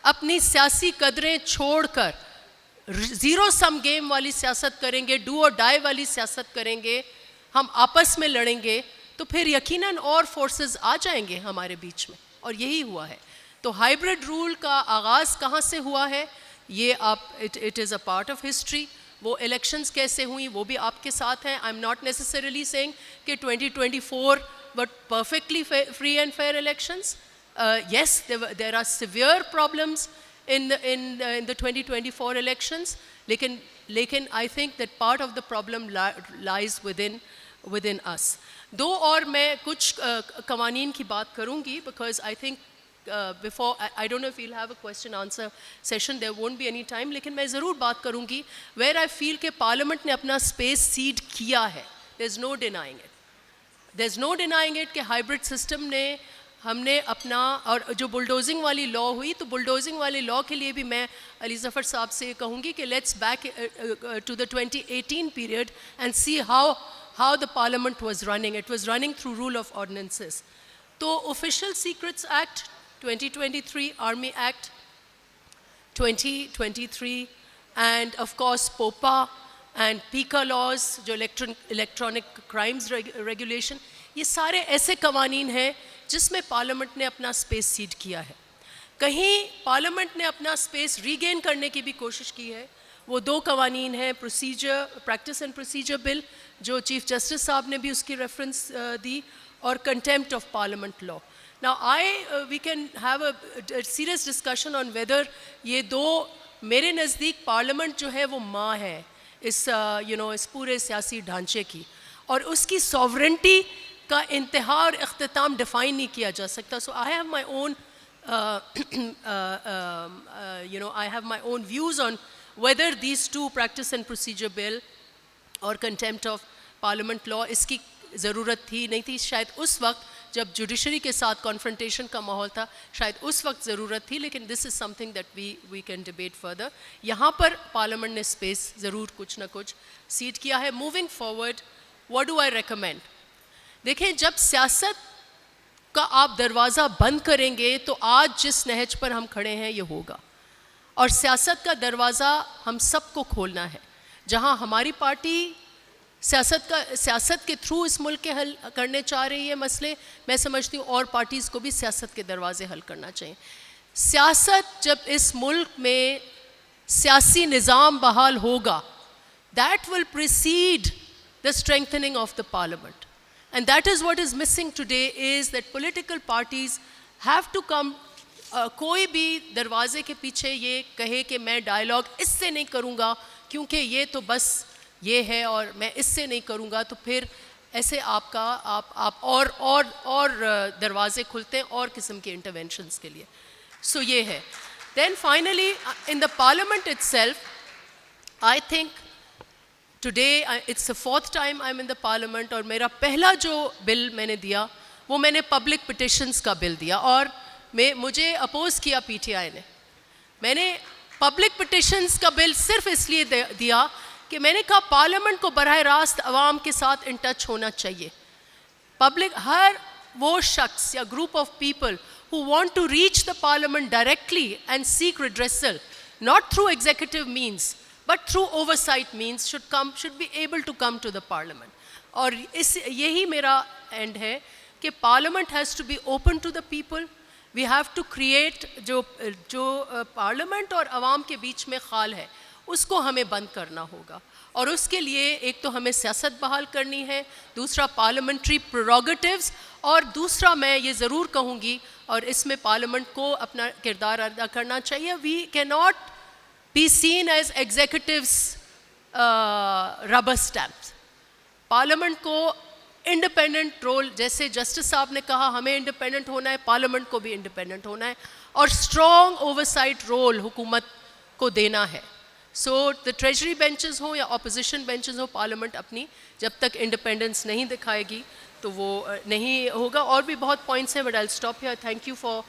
अपनी सियासी कदरें छोड़कर ज़ीरो सम गेम वाली सियासत करेंगे, डू और डाई वाली सियासत करेंगे, हम आपस में लड़ेंगे, तो फिर यकीनन और फोर्सेस आ जाएंगे हमारे बीच में, और यही हुआ है। तो हाइब्रिड रूल का आगाज़ कहाँ से हुआ है ये आप, it is a part of history. वो इलेक्शंस कैसे हुई वो भी आपके साथ हैं। I am not necessarily saying कि 2024 but perfectly free and fair elections. yes, there are severe problems in the 2024 elections, लेकिन I think that part of the problem lies within us. दो और मैं कुछ कवानीन की बात करूँगी, because I think before, I don't know if we'll have a question answer session, there won't be any time, लेकिन मैं ज़रूर बात करूँगी where I feel कि पार्लियामेंट ने अपना स्पेस सीड किया है। there's no denying it कि हाइब्रिड सिस्टम ने हमने अपना, और जो बुलडोजिंग वाली लॉ हुई, तो बुलडोजिंग वाली लॉ के लिए भी मैं अली ज़फ़र साहब से कहूँगी कि let's back to the 2018 period and see how the parliament was running. It was running through rule of ordinances. तो Official Secrets Act 2023, Army Act 2023, and of course POPA and PICA laws, जो electronic crimes regulation, ये सारे ऐसे कवानीन हैं जिसमें parliament ने अपना स्पेस सीड किया है। कहीं पार्लियामेंट ने अपना स्पेस रीगेन करने की भी कोशिश की है। वो दो कवानीन हैं, प्रैक्टिस एंड प्रोसीजर बिल, जो चीफ जस्टिस साहब ने भी उसकी रेफरेंस दी, और contempt of parliament law. Now we can have a serious discussion on whether ये दो, मेरे नज़दीक पार्लियामेंट जो है वो माँ है इस इस पूरे सियासी ढांचे की, और उसकी सॉवरेंटी का इंतहा और इख्तिताम डिफ़ाइन नहीं किया जा सकता। So I have my own I have my own views on whether these two, practice and procedure bill और contempt of parliament law, इसकी ज़रूरत थी नहीं थी। शायद उस वक्त जब जुडिशरी के साथ कॉन्फ्रंटेशन का माहौल था, शायद उस वक्त ज़रूरत थी, लेकिन this is something that we can debate further. यहाँ पर पार्लियामेंट ने स्पेस ज़रूर कुछ ना कुछ सीट किया है। Moving forward, what do I recommend? देखें, जब सियासत का आप दरवाज़ा बंद करेंगे तो आज जिस नहज पर हम खड़े हैं ये होगा, और सियासत का दरवाज़ा हम सबको खोलना है। जहां हमारी पार्टी सियासत के थ्रू इस मुल्क के हल करने चाह रही है मसले, मैं समझती हूँ और पार्टीज़ को भी सियासत के दरवाजे हल करना चाहिए। सियासत जब इस मुल्क में सियासी निज़ाम बहाल होगा, that will preceded the strengthening of the parliament, and that is what is missing today, is that political parties have to come, कोई भी दरवाजे के पीछे ये कहे कि मैं डायलॉग इससे नहीं करूँगा क्योंकि ये तो बस ये है और मैं इससे नहीं करूँगा, तो फिर ऐसे आप और दरवाजे खुलते हैं और किस्म के इंटरवेंशंस के लिए। सो ये है। Then finally, in the parliament itself, I think today it's the fourth time I'm in the parliament, और मेरा पहला जो बिल मैंने दिया वो मैंने पब्लिक पिटिशंस का बिल दिया, और मुझे अपोज किया पीटीआई ने। मैंने पब्लिक पिटिशंस का बिल सिर्फ इसलिए दिया कि मैंने कहा पार्लियामेंट को बराह रास्त अवाम के साथ इन टच होना चाहिए। पब्लिक, हर वो शख्स या group of people who want to reach the parliament directly and seek redressal, not through executive means but through oversight means, should be able to come to the parliament. और यही मेरा end है कि parliament has to be open to the people. We have to create जो parliament और अवाम के बीच में खाल है उसको हमें बंद करना होगा, और उसके लिए एक तो हमें सियासत बहाल करनी है, दूसरा पार्लियामेंट्री प्रोरोगेटिव्स, और दूसरा मैं ये ज़रूर कहूँगी और इसमें पार्लियामेंट को अपना किरदार अदा करना चाहिए, we can not be seen as executives rubber stamps. Parliament को इंडिपेंडेंट रोल, जैसे जस्टिस साहब ने कहा हमें इंडिपेंडेंट होना है, पार्लियामेंट को भी इंडिपेंडेंट होना है और स्ट्रॉन्ग ओवरसाइट रोल हुकूमत को देना है. सो द ट्रेजरी बेंचेस हो या ऑपोजिशन बेंचेस हो, पार्लियामेंट अपनी जब तक इंडिपेंडेंस नहीं दिखाएगी तो वो नहीं होगा. और भी बहुत पॉइंट्स हैं, but I will stop here. Thank you for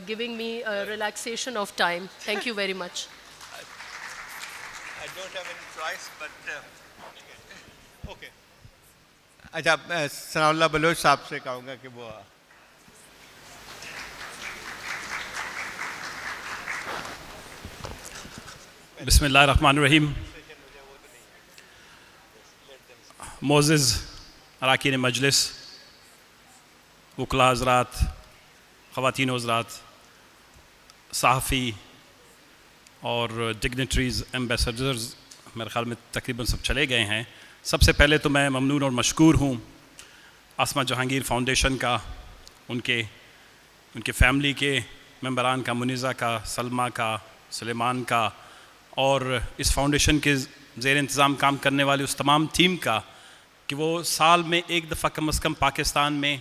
giving me relaxation of time. Thank you very much. I don't have any choice, but okay. अच्छा, सनाउल्लाह बलोच साहब से कहूँगा कि वो बिस्मिल्लाहिर्रहमानिर्रहीम. मोअज़्ज़िज़ अरकान मजलिस, वकला हज़रात, ख़वातीन हज़रात, सहाफ़ी और डिग्नेटरीज़, एम्बेसडर्स, मेरे ख़्याल में तकरीबन सब चले गए हैं. सबसे पहले तो मैं ममनून और मशकूर हूँ आसमा जहांगीर फाउंडेशन का, उनके फैमिली के मेंबरान का, मुनीज़ा का, सलमा का, सुलेमान का, और इस फाउंडेशन के ज़ेर इंतज़ाम काम करने वाले उस तमाम टीम का कि वो साल में एक दफ़ा कम से कम पाकिस्तान में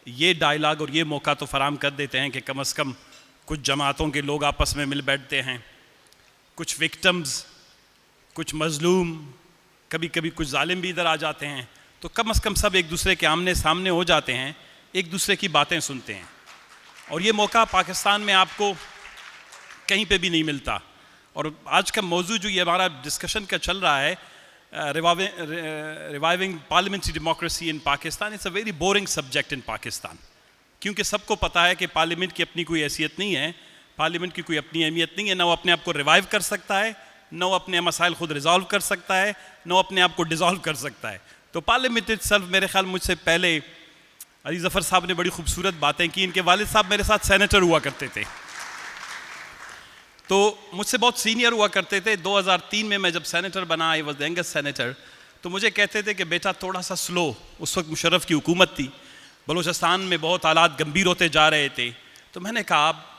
ये डायलॉग और ये मौका तो फ़राम कर देते हैं कि कम से कम कुछ जमातों के लोग आपस में मिल बैठते हैं, कुछ विक्टम्स, कुछ मज़लूम, कभी कभी कुछ जालिम भी इधर आ जाते हैं, तो कम से कम सब एक दूसरे के आमने सामने हो जाते हैं, एक दूसरे की बातें सुनते हैं. और ये मौका पाकिस्तान में आपको कहीं पे भी नहीं मिलता. और आज का मौजू जो ये हमारा डिस्कशन का चल रहा है, reviving parliamentary democracy in Pakistan, it's a very boring subject in Pakistan. क्योंकि सबको पता है कि पार्लियामेंट की अपनी कोई हैसियत नहीं है, पार्लियामेंट की कोई अपनी अहमियत नहीं है. ना वो अपने आप को रिवाइव कर सकता है, ना वो अपने मसाइल खुद रिजॉल्व कर सकता है, ना वो अपने आप को डिज़ोल्व कर सकता है. तो पार्लियामेंट इत्सेल्फ, मेरे ख्याल मुझसे पहले अली ज़फ़र साहब ने बड़ी खूबसूरत बातें की. इनके वालिद साहब मेरे साथ सेनेटर हुआ करते थे, तो मुझसे बहुत सीनियर हुआ करते थे. 2003 में मैं जब सेनेटर बना, I was the youngest senator, तो मुझे कहते थे कि बेटा थोड़ा सा स्लो. उस वक्त मुशर्रफ की हुकूमत थी, बलूचिस्तान में बहुत हालात गंभीर होते जा रहे थे. तो मैंने कहा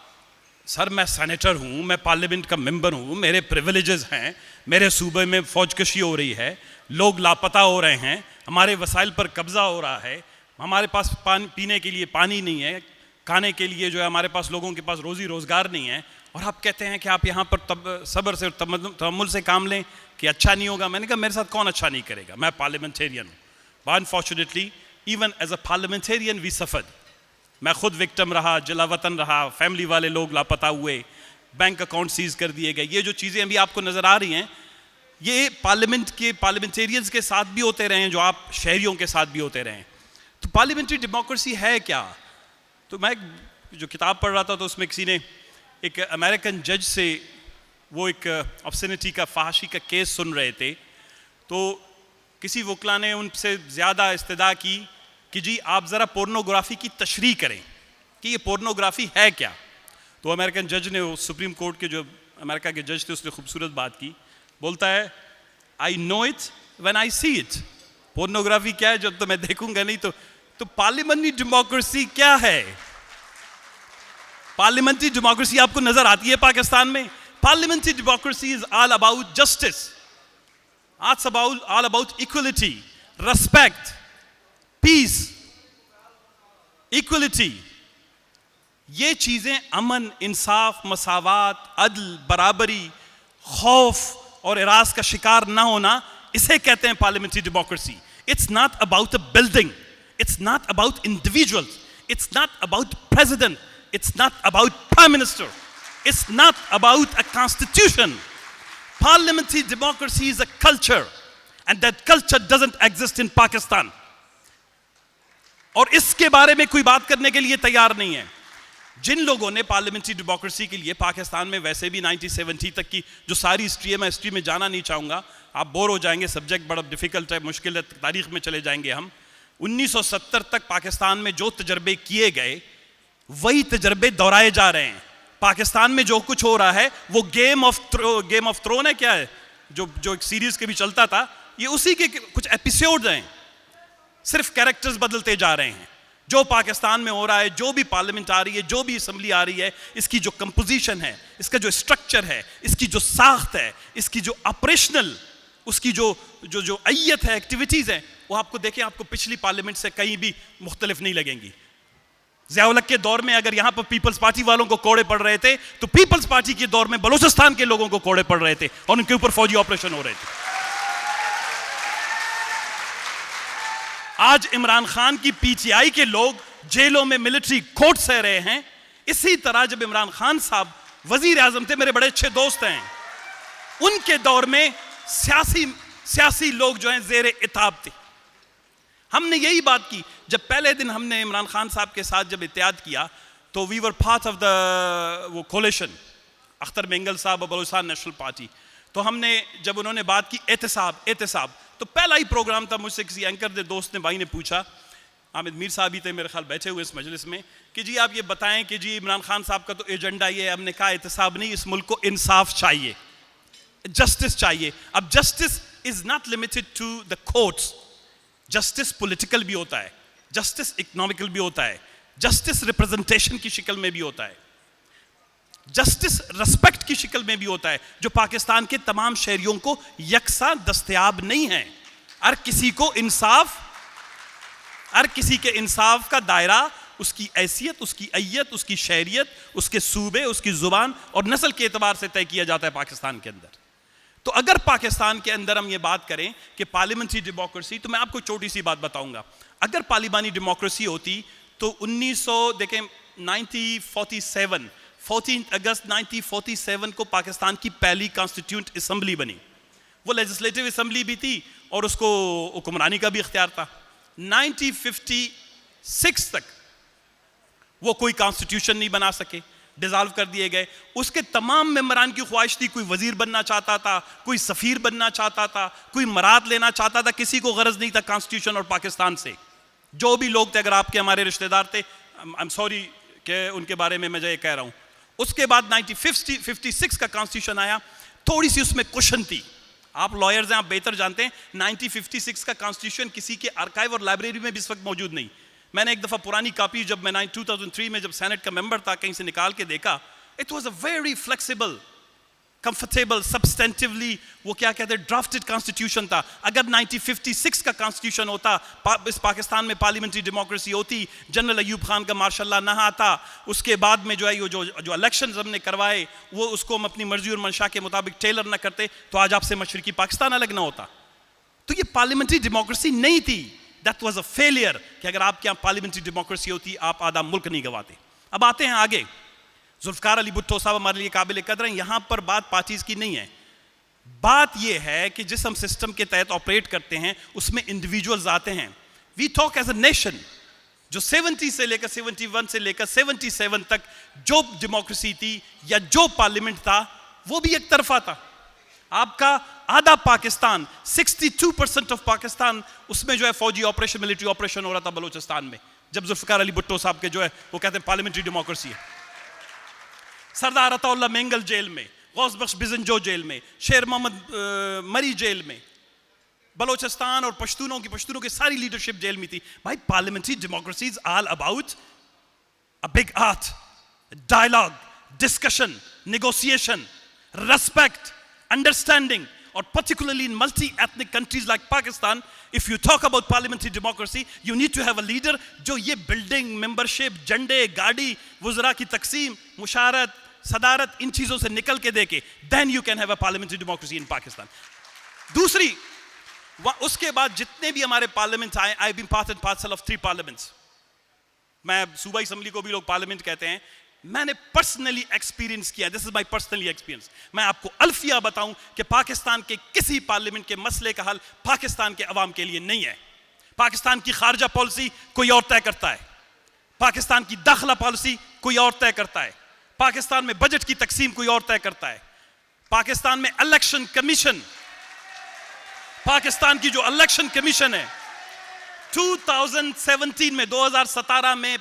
सर मैं सेनेटर हूँ, मैं पार्लियामेंट का मेंबर हूँ, मेरे प्रिविलेजेस हैं, मेरे सूबे में फौजकशी हो रही है, लोग लापता हो रहे हैं, हमारे वसाइल पर कब्ज़ा हो रहा है, हमारे पास पानी पीने के लिए पानी नहीं है, खाने के लिए जो है हमारे पास लोगों के पास रोज़ी रोज़गार नहीं है, और आप कहते हैं कि आप यहाँ पर सब्र से और तहम्मुल से काम लें कि अच्छा नहीं होगा. मैंने कहा मेरे साथ कौन अच्छा नहीं करेगा, मैं पार्लियामेंटेरियन हूँ. But unfortunately even as a parliamentarian we suffered. मैं खुद विक्टिम रहा, जलावतन रहा, फैमिली वाले लोग लापता हुए, बैंक अकाउंट सीज कर दिए गए. ये जो चीज़ें अभी आपको नज़र आ रही हैं, ये पार्लियामेंट के पार्लियामेंटेरियंस के साथ भी होते रहे हैं, जो आप शहरियों के साथ भी होते रहे हैं. तो पार्लियामेंट्री डेमोक्रेसी है क्या? तो मैं जो किताब पढ़ रहा था तो उसमें किसी ने एक अमेरिकन जज से वो एक ऑब्ससेनिटी का, फहाशी का केस सुन रहे थे, तो किसी वकला ने उनसे ज़्यादा इस्तदा की कि जी आप ज़रा पोर्नोग्राफी की तशरीह करें कि ये पोर्नोग्राफी है क्या. तो अमेरिकन जज ने, वो सुप्रीम कोर्ट के जो अमेरिका के जज थे, उसने खूबसूरत बात की. बोलता है I know it when I see it. Pornography क्या है जब तो मैं देखूंगा नहीं. तो पार्लियामेंट्री डेमोक्रेसी क्या है? पार्लियामेंट्री डेमोक्रेसी आपको नजर आती है पाकिस्तान में? Parliamentary democracy is all about justice, all about equality, respect, peace, equality. ये चीजें अमन, इंसाफ, मसावात, अदल, बराबरी, खौफ और इराज का शिकार ना होना, इसे कहते हैं parliamentary democracy. It's not about a building, it's not about individuals, it's not about president, it's not about prime minister, it's not about a constitution. Parliamentary democracy is a culture, and that culture doesn't exist in Pakistan. और इसके बारे में कोई बात करने के लिए तैयार नहीं है. जिन लोगों ने पार्लियामेंट्री डेमोक्रेसी के लिए पाकिस्तान में वैसे भी 1970 तक की जो सारी हिस्ट्री है, मैं हिस्ट्री में जाना नहीं चाहूँगा, आप बोर हो जाएंगे, सब्जेक्ट बड़ा डिफ़िकल्ट है, मुश्किल है, तारीख में चले जाएंगे हम. 1970 तक पाकिस्तान में जो तजर्बे किए गए वही तजर्बे दोहराए जा रहे हैं. पाकिस्तान में जो कुछ हो रहा है वो गेम ऑफ थ्रोन है. क्या है जो एक सीरीज के भी चलता था, ये उसी के कुछ एपिसोड हैं, सिर्फ कैरेक्टर्स बदलते जा रहे हैं. जो पाकिस्तान में हो रहा है, जो भी पार्लियामेंट आ रही है, जो भी असम्बली आ रही है, इसकी जो कंपोजिशन है, इसका जो स्ट्रक्चर है, इसकी जो साख्त है, इसकी जो ऑपरेशनल, उसकी जो अय्यत है, एक्टिविटीज़ हैं, वो आपको देखें, आपको पिछली पार्लियामेंट से कहीं भी मुख्तलिफ नहीं लगेंगी। ज़िया-उल-हक के दौर में अगर यहां पर पीपल्स पार्टी वालों को कोड़े पड़ रहे थे, तो पीपल्स पार्टी के दौर में बलूचिस्तान के लोगों को कोड़े पड़ रहे थे और उनके ऊपर फौजी ऑपरेशन हो रहे थे। आज इमरान खान की पीटीआई के लोग जेलों में मिलिट्री कोर्ट सह रहे हैं। इसी तरह जब इमरान खान साहब वजीर आजम थे, मेरे बड़े अच्छे दोस्त हैं, उनके दौर में सियासी लोग जो हैं जेर इताब थे। हमने यही बात की, जब पहले दिन हमने इमरान खान साहब के साथ जब इत्तेहाद किया, तो we were part of the वो कोलिशन, अख्तर मेंगल साहब और बलूचिस्तान नेशनल पार्टी। तो हमने जब उन्होंने बात की एहतसाब, तो पहला ही प्रोग्राम था, मुझसे किसी एंकर ने दोस्त ने भाई ने पूछा, आमिद मीर साहब ही थे मेरे ख्याल बैठे हुए इस मजलिस में, कि जी आप ये बताएं कि जी इमरान खान साहब का तो एजेंडा ये है। हमने कहा एहतसाब नहीं, इस मुल्क को इंसाफ चाहिए, जस्टिस चाहिए। अब justice is not limited to the courts, justice political भी होता है, जस्टिस इकोनॉमिकल भी होता है, जस्टिस रिप्रेजेंटेशन की शक्ल में भी होता है, जस्टिस रिस्पेक्ट की शक्ल में भी होता है, जो पाकिस्तान के तमाम शहरियों को यकसा दस्तयाब नहीं है। हर किसी को इंसाफ, हर किसी के इंसाफ का दायरा उसकी हैसियत, उसकी अय्यत, उसकी शहरियत, उसके सूबे, उसकी जुबान और नस्ल के एतबार से तय किया जाता है पाकिस्तान के अंदर। तो अगर पाकिस्तान के अंदर हम ये बात करें कि पार्लियामेंट्री डेमोक्रेसी, तो मैं आपको छोटी सी बात बताऊंगा। अगर पार्लियामानी डेमोक्रेसी होती तो 1947 14 अगस्त 1947 को पाकिस्तान की पहली कॉन्स्टिट्यूंट असेंबली बनी। वो लेजिस्लेटिव असेंबली भी थी और उसको हुक्मरानी का भी इख्तियार था। 1956 तक वो कोई कॉन्स्टिट्यूशन नहीं बना सके, डिसॉल्व कर दिए गए। उसके तमाम मेंबरान की ख्वाहिश थी, कोई वजीर बनना चाहता था, कोई सफीर बनना चाहता था, कोई मराद लेना चाहता था, किसी को गरज नहीं था कॉन्स्टिट्यूशन और पाकिस्तान से। जो भी लोग थे, अगर आपके हमारे रिश्तेदार थे, आई एम सॉरी कि उनके बारे में मैं ये कह रहा हूं। उसके बाद 1956 का कॉन्स्टिट्यूशन आया, थोड़ी सी उसमें कुशन थी। आप लॉयर्स हैं, आप बेहतर जानते हैं, 1956 का कॉन्स्टिट्यूशन किसी के आर्काइव और लाइब्रेरी में भी इस वक्त मौजूद नहीं। मैंने एक दफ़ा पुरानी कॉपी जब मैं 2003 में जब सेनेट का मेंबर था, कहीं से निकाल के देखा, it was a very flexible, comfortable, substantively वो क्या कहते हैं, ड्राफ्टेड कॉन्स्टिट्यूशन था। अगर 1956 का कॉन्स्टिट्यूशन होता, इस पाकिस्तान में पार्लियामेंट्री डेमोक्रेसी होती, जनरल अयूब खान का मार्शल ना आता, उसके बाद में जो है जो इलेक्शंस हमने करवाए वो उसको हम अपनी मर्जी और मंशा के मुताबिक टेलर ना करते, तो आज आपसे मशरकी पाकिस्तान अलग ना होता। तो ये पार्लियामेंट्री डेमोक्रेसी नहीं थी। दैट वाज अ फेलियर कि अगर आपके यहाँ पार्लियामेंट्री डेमोक्रेसी होती, आप आधा मुल्क नहीं गवाते। अब आते हैं आगे, जुल्फकार अली भुट्टो साहब हमारे लिए काबिल कदर हैं। यहां पर बात पार्टीज की नहीं है, बात यह है कि जिस हम सिस्टम के तहत ऑपरेट करते हैं उसमें इंडिविजुअल्स आते हैं। We talk as a nation. जो 70 से लेकर 71 से लेकर 77 तक जो डेमोक्रेसी थी या जो पार्लियामेंट था, वो भी एक तरफा था। आपका आधा पाकिस्तान, 62% ऑफ पाकिस्तान, उसमें जो है फौजी ऑपरेशन, मिलिट्री ऑपरेशन हो रहा था बलूचिस्तान में, जब जुल्फकार अली भुट्टो साहब के जो है वो कहते हैं पार्लियामेंट्री डेमोक्रेसी है। सरदार अताउल्लाह मेंगल जेल में, गौस बख्श बिजनजो जेल में, शेर मोहम्मद मरी जेल में, बलोचिस्तान और पश्तूनों की सारी लीडरशिप जेल में थी। भाई parliamentary democracy is all about a big art, dialogue, discussion, negotiation, respect, understanding, और particularly in multi-ethnic countries like Pakistan, if you talk about parliamentary democracy, you need to have a leader जो ये building, membership, झंडे, गाड़ी, वुज़रा की तकसीम, मुशारत, सदारत, इन चीज़ों से निकल के देके, then you can have a parliamentary democracy in Pakistan. दूसरी, उसके बाद जितने भी हमारे पार्लियामेंट आए, I've been part and parcel of 3 parliaments. मैं सूबाई असम्बली को भी लोग पार्लियामेंट कहते हैं। मैंने पर्सनली एक्सपीरियंस किया, this is my personally experience. मैं आपको अल्फिया बताऊं कि पाकिस्तान के किसी पार्लियामेंट के मसले का हल पाकिस्तान के अवाम के लिए नहीं है। पाकिस्तान की खारजा पॉलिसी कोई और तय करता है, पाकिस्तान की दाखिला पॉलिसी कोई और तय करता है, पाकिस्तान में बजट की तकसीम कोई और तय करता है, पाकिस्तान में इलेक्शन कमीशन, पाकिस्तान की जो इलेक्शन कमीशन है 2017 में 2017 में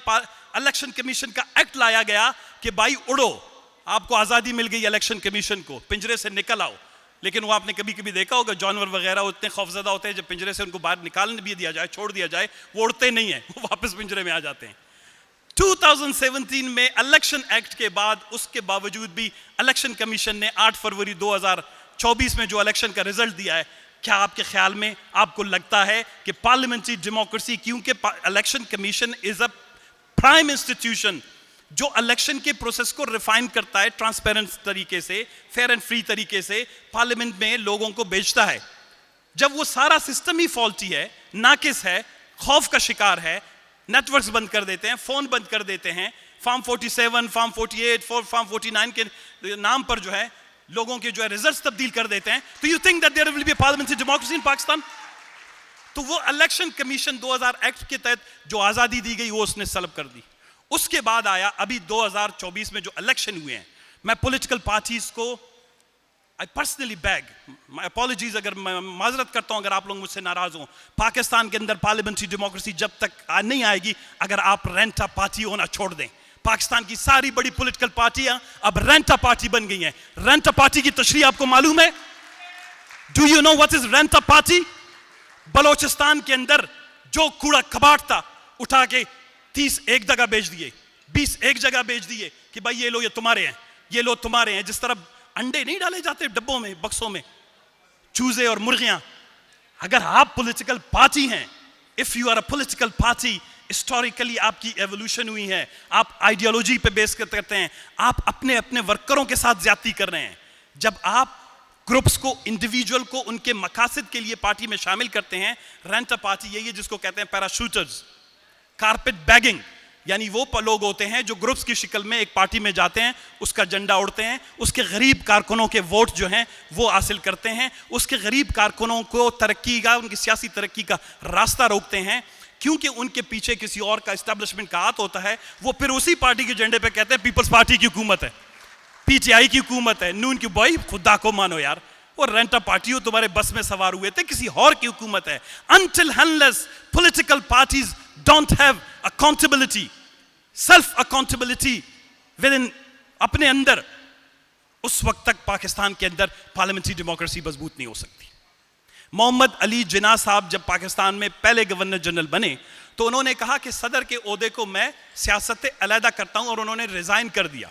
इलेक्शन कमीशन का एक्ट लाया गया कि भाई उड़ो, आपको आज़ादी मिल गई इलेक्शन कमीशन को, पिंजरे से निकल आओ। लेकिन वो आपने कभी कभी देखा होगा, जानवर वगैरह उतने खौफजदा होते हैं, जब पिंजरे से उनको बाहर निकाल भी दिया जाए, छोड़ दिया जाए, वो उड़ते नहीं हैं, वो वापस पिंजरे में आ जाते हैं। 2017 में इलेक्शन एक्ट के बाद, उसके बावजूद भी इलेक्शन कमीशन ने 8 फरवरी 2024 में जो इलेक्शन का रिजल्ट दिया है क्या आपके ख्याल में आपको लगता है कि पार्लियामेंट्री डेमोक्रेसी, क्योंकि election commission is a prime institution जो इलेक्शन के प्रोसेस को रिफाइन करता है ट्रांसपेरेंट तरीके से, फेयर एंड फ्री तरीके से पार्लियामेंट में लोगों को भेजता है, जब वो सारा सिस्टम ही फॉल्टी है, नाकिस है, खौफ का शिकार है, नेटवर्क्स बंद कर देते हैं, फोन बंद कर देते हैं, फॉर्म 47, फॉर्म 48, फॉर्म 49 के नाम पर जो है लोगों के जो है रिजल्ट्स तब्दील कर देते हैं, तो you think that there will be parliamentary democracy in Pakistan? तो वो इलेक्शन कमीशन 2000 एक्ट के तहत जो आज़ादी दी गई वो उसने सलब कर दी। उसके बाद आया अभी 2024 में जो इलेक्शन हुए हैं, मैं पॉलिटिकल पार्टीज को I personally bag my apologies, अगर मैं माजरत करता हूं अगर आप लोग मुझसे नाराज हो, पाकिस्तान के अंदर पार्लियामेंट्री डेमोक्रेसी जब तक नहीं आएगी अगर आप रेंटा पार्टी होना छोड़ दें। पाकिस्तान की सारी बड़ी पॉलिटिकल पार्टियां अब रेंटा पार्टी बन गई हैं। रेंटा पार्टी की तशरीह आपको मालूम है? Do you know what is rent a party? Balochistan के अंदर जो कूड़ा कबाड़ था उठा के 30 एक जगह बेच दिए, 20 एक जगह बेच दिए कि भाई ये लो ये तुम्हारे हैं, ये लो तुम्हारे हैं। जिस तरह अंडे नहीं डाले जाते डब्बों में, बक्सों में, चूजे और मुर्गियां, अगर आप पॉलिटिकल पार्टी हैं, if you are a political party, historically आपकी एवोल्यूशन हुई है, आप आइडियोलॉजी पे बेस करते हैं, आप अपने अपने वर्करों के साथ ज्यादती कर रहे हैं। जब आप ग्रुप्स को, इंडिविजुअल को उनके मकासद के लिए पार्टी में शामिल करते हैं, रेंट पार्टी यही है जिसको कहते हैं पैराशूटर्स, कारपेट बैगिंग, यानी वो लोग होते हैं जो ग्रुप्स की शक्ल में एक पार्टी में जाते हैं, उसका झंडा उड़ते हैं, उसके गरीब कारकुनों के वोट जो हैं वो हासिल करते हैं, उसके गरीब कारकुनों को तरक्की का, उनकी सियासी तरक्की का रास्ता रोकते हैं, क्योंकि उनके पीछे किसी और का एस्टेब्लिशमेंट का हाथ होता है। वो फिर उसी पार्टी के झंडे पे कहते हैं पीपल्स पार्टी की हुकूमत है, पीटीआई की हुकूमत है, नून की। भाई खुदा को मानो यार, वो रेंटा पार्टी हो तुम्हारे बस में सवार हुए थे, किसी और की हुकूमत है। Until unless political parties don't have accountability, self accountability within अपने अंदर, उस वक्त तक पाकिस्तान के अंदर पार्लियामेंट्री डेमोक्रेसी मजबूत नहीं हो सकती। मोहम्मद अली जिन्ना साहब जब पाकिस्तान में पहले गवर्नर जनरल बने तो उन्होंने कहा कि सदर के ओहदे को मैं सियासत से अलहदा करता हूं, और उन्होंने रिजाइन कर दिया।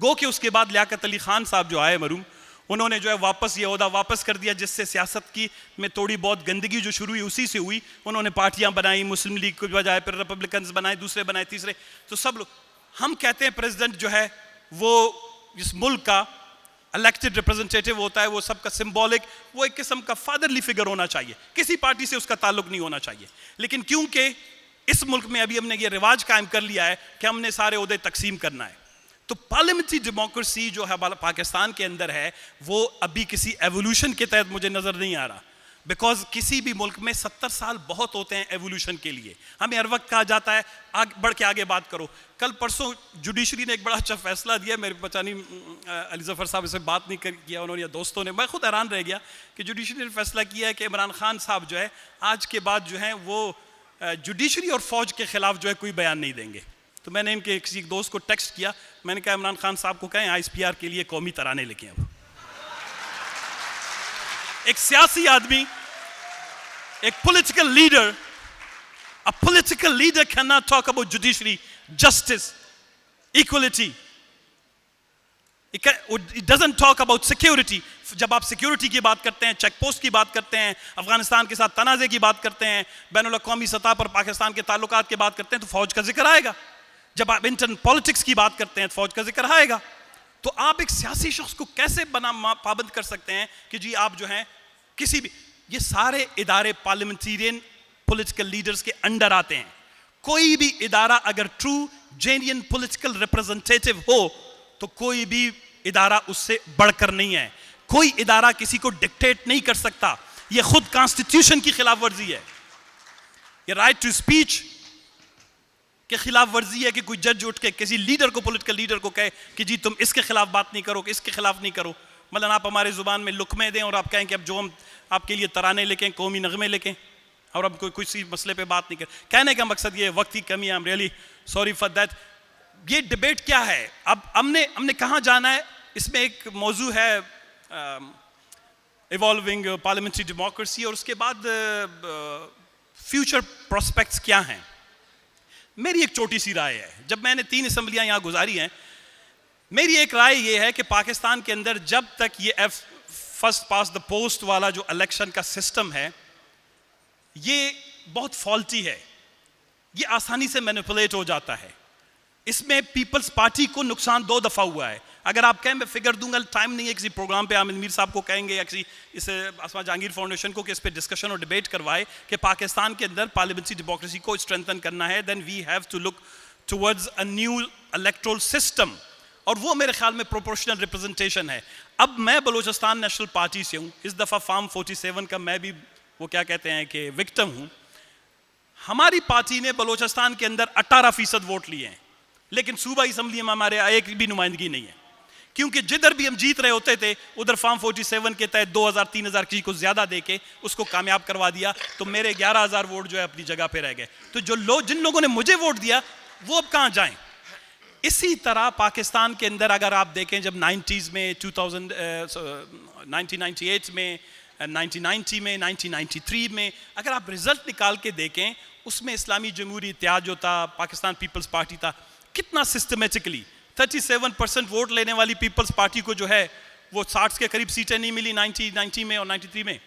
गो कि उसके बाद लियाकत अली खान साहब जो आए मरूम, उन्होंने जो है वापस ये ओहदा वापस कर दिया, जिससे सियासत की में थोड़ी बहुत गंदगी जो शुरू हुई उसी से हुई। उन्होंने पार्टियां बनाई, मुस्लिम लीग को बजाय फिर रिपब्लिकन्स बनाए, दूसरे बनाए, तीसरे, तो सब लोग। हम कहते हैं प्रेसिडेंट जो है वो इस मुल्क का इलेक्टेड रिप्रेजेंटेटिव होता है, वो सबका सिंबॉलिक, वो एक किस्म का फादरली फिगर होना चाहिए, किसी पार्टी से उसका ताल्लुक नहीं होना चाहिए। लेकिन क्योंकि इस मुल्क में अभी हमने ये रिवाज कायम कर लिया है कि हमने सारे ओहदे तकसीम करना है, तो पार्लियामेंट्री डेमोक्रेसी जो है पाकिस्तान के अंदर है वो अभी किसी एवोल्यूशन के तहत मुझे नजर नहीं आ रहा। बिकॉज किसी भी मुल्क में 70 साल बहुत होते हैं एवोल्यूशन के लिए। हमें हर वक्त कहा जाता है बढ़ के आगे बात करो। कल परसों जुडिशरी ने एक बड़ा अच्छा फैसला दिया, मेरे पता नहीं अली जफर साहब से बात नहीं किया उन्होंने या दोस्तों ने, मैं खुद हैरान रह गया कि जुडिशरी ने फैसला किया है कि इमरान खान साहब जो है आज के बाद जो है वो जुडिशरी और फौज के खिलाफ जो है कोई बयान नहीं देंगे। तो मैंने इनके किसी दोस्त को टेक्स्ट किया, मैंने कहा इमरान खान साहब को कहें ISPR के लिए कौमी तराने लेके अब। एक सियासी आदमी, एक political leader, a political leader cannot talk about judiciary, justice, equality. It doesn't talk about security. जब आप सिक्योरिटी की बात करते हैं, चेक पोस्ट की बात करते हैं, अफगानिस्तान के साथ तनाज़े की बात करते हैं, बैनुल अक़वामी सतह पर पाकिस्तान के ताल्लुकात की बात करते हैं, तो फौज का जिक्र आएगा। जब आप इंटरन पॉलिटिक्स की बात करते हैं तो फौज का जिक्र आएगा। तो आप एक सियासी शख्स को कैसे पाबंद कर सकते हैं कि जी आप जो हैं किसी भी, ये सारे इदारे पार्लियामेंटेरियन पॉलिटिकल लीडर्स के अंडर आते हैं। कोई भी इदारा अगर ट्रू जेन्युइन पॉलिटिकल रिप्रेजेंटेटिव हो तो कोई भी इदारा उससे बढ़कर नहीं है। कोई इदारा किसी को डिक्टेट नहीं कर सकता, ये खुद कॉन्स्टिट्यूशन की खिलाफ वर्जी है। ये राइट टू स्पीच के खिलाफ वर्जी है कि कोई जज उठ के किसी लीडर को, पॉलिटिकल लीडर को कहे कि जी तुम इसके खिलाफ बात नहीं करो, इसके खिलाफ नहीं करो। मतलब आप हमारे जुबान में लुकमे दें और आप कहें कि अब जो हम आपके लिए तराने लेके, कौमी नगमे लेके, और अब कोई किसी मसले पे बात नहीं कर। कहने का मकसद ये वक्त की कमी है, I am really sorry for that. ये डिबेट क्या है? अब हमने कहाँ जाना है? इसमें एक मौजू है इवॉल्विंग पार्लियामेंट्री डेमोक्रेसी, और उसके बाद फ्यूचर प्रोस्पेक्ट्स क्या हैं। मेरी एक छोटी सी राय है, जब मैंने 3 असम्बलियाँ यहाँ गुजारी हैं, मेरी एक राय ये है कि पाकिस्तान के अंदर जब तक ये फर्स्ट पास द पोस्ट वाला जो इलेक्शन का सिस्टम है, ये बहुत फॉल्टी है, ये आसानी से मैनिपुलेट हो जाता है। इसमें पीपल्स पार्टी को नुकसान 2 दफा हुआ है। अगर आप कहें मैं फिगर दूंगा, टाइम नहीं है, किसी प्रोग्राम पे आमिर मीर साहब को कहेंगे या किसी इस आसमा जहांगीर फाउंडेशन को कि इस पे डिस्कशन और डिबेट करवाए कि पाकिस्तान के अंदर पार्लियामेंट्री डेमोक्रेसी को स्ट्रेंथन करना है, then we have to look towards a new electoral system, और वो मेरे ख्याल में प्रोपोर्शनल रिप्रेजेंटेशन है। अब मैं बलूचिस्तान नेशनल पार्टी से हूँ, इस दफ़ा फार्म 47 का मैं भी वो क्या कहते हैं कि विक्टिम हूँ। हमारी पार्टी ने बलूचिस्तान के अंदर 18% वोट लिए हैं, लेकिन सूबा असम्बली में हमारे एक भी नुमाइंदगी नहीं है, क्योंकि जिधर भी हम जीत रहे होते थे उधर फार्म 47 के तहत 2000-3000 किसी को ज्यादा देके उसको कामयाब करवा दिया, तो मेरे 11,000 वोट जो है अपनी जगह पे रह गए। तो जिन लोगों ने मुझे वोट दिया वो अब कहां जाएं? इसी तरह पाकिस्तान के अंदर अगर आप देखें, जब 90s में 1998 में 1990 में 1993 में अगर आप रिजल्ट निकाल के देखें, उसमें इस्लामी जमहूरी इत्तेहाद जो था, पाकिस्तान पीपल्स पार्टी था, कितना सिस्टमेटिकली 37% वोट लेने वाली पीपल्स पार्टी को जो है वो 60 के करीब सीटें नहीं मिली 90 में और 93 में,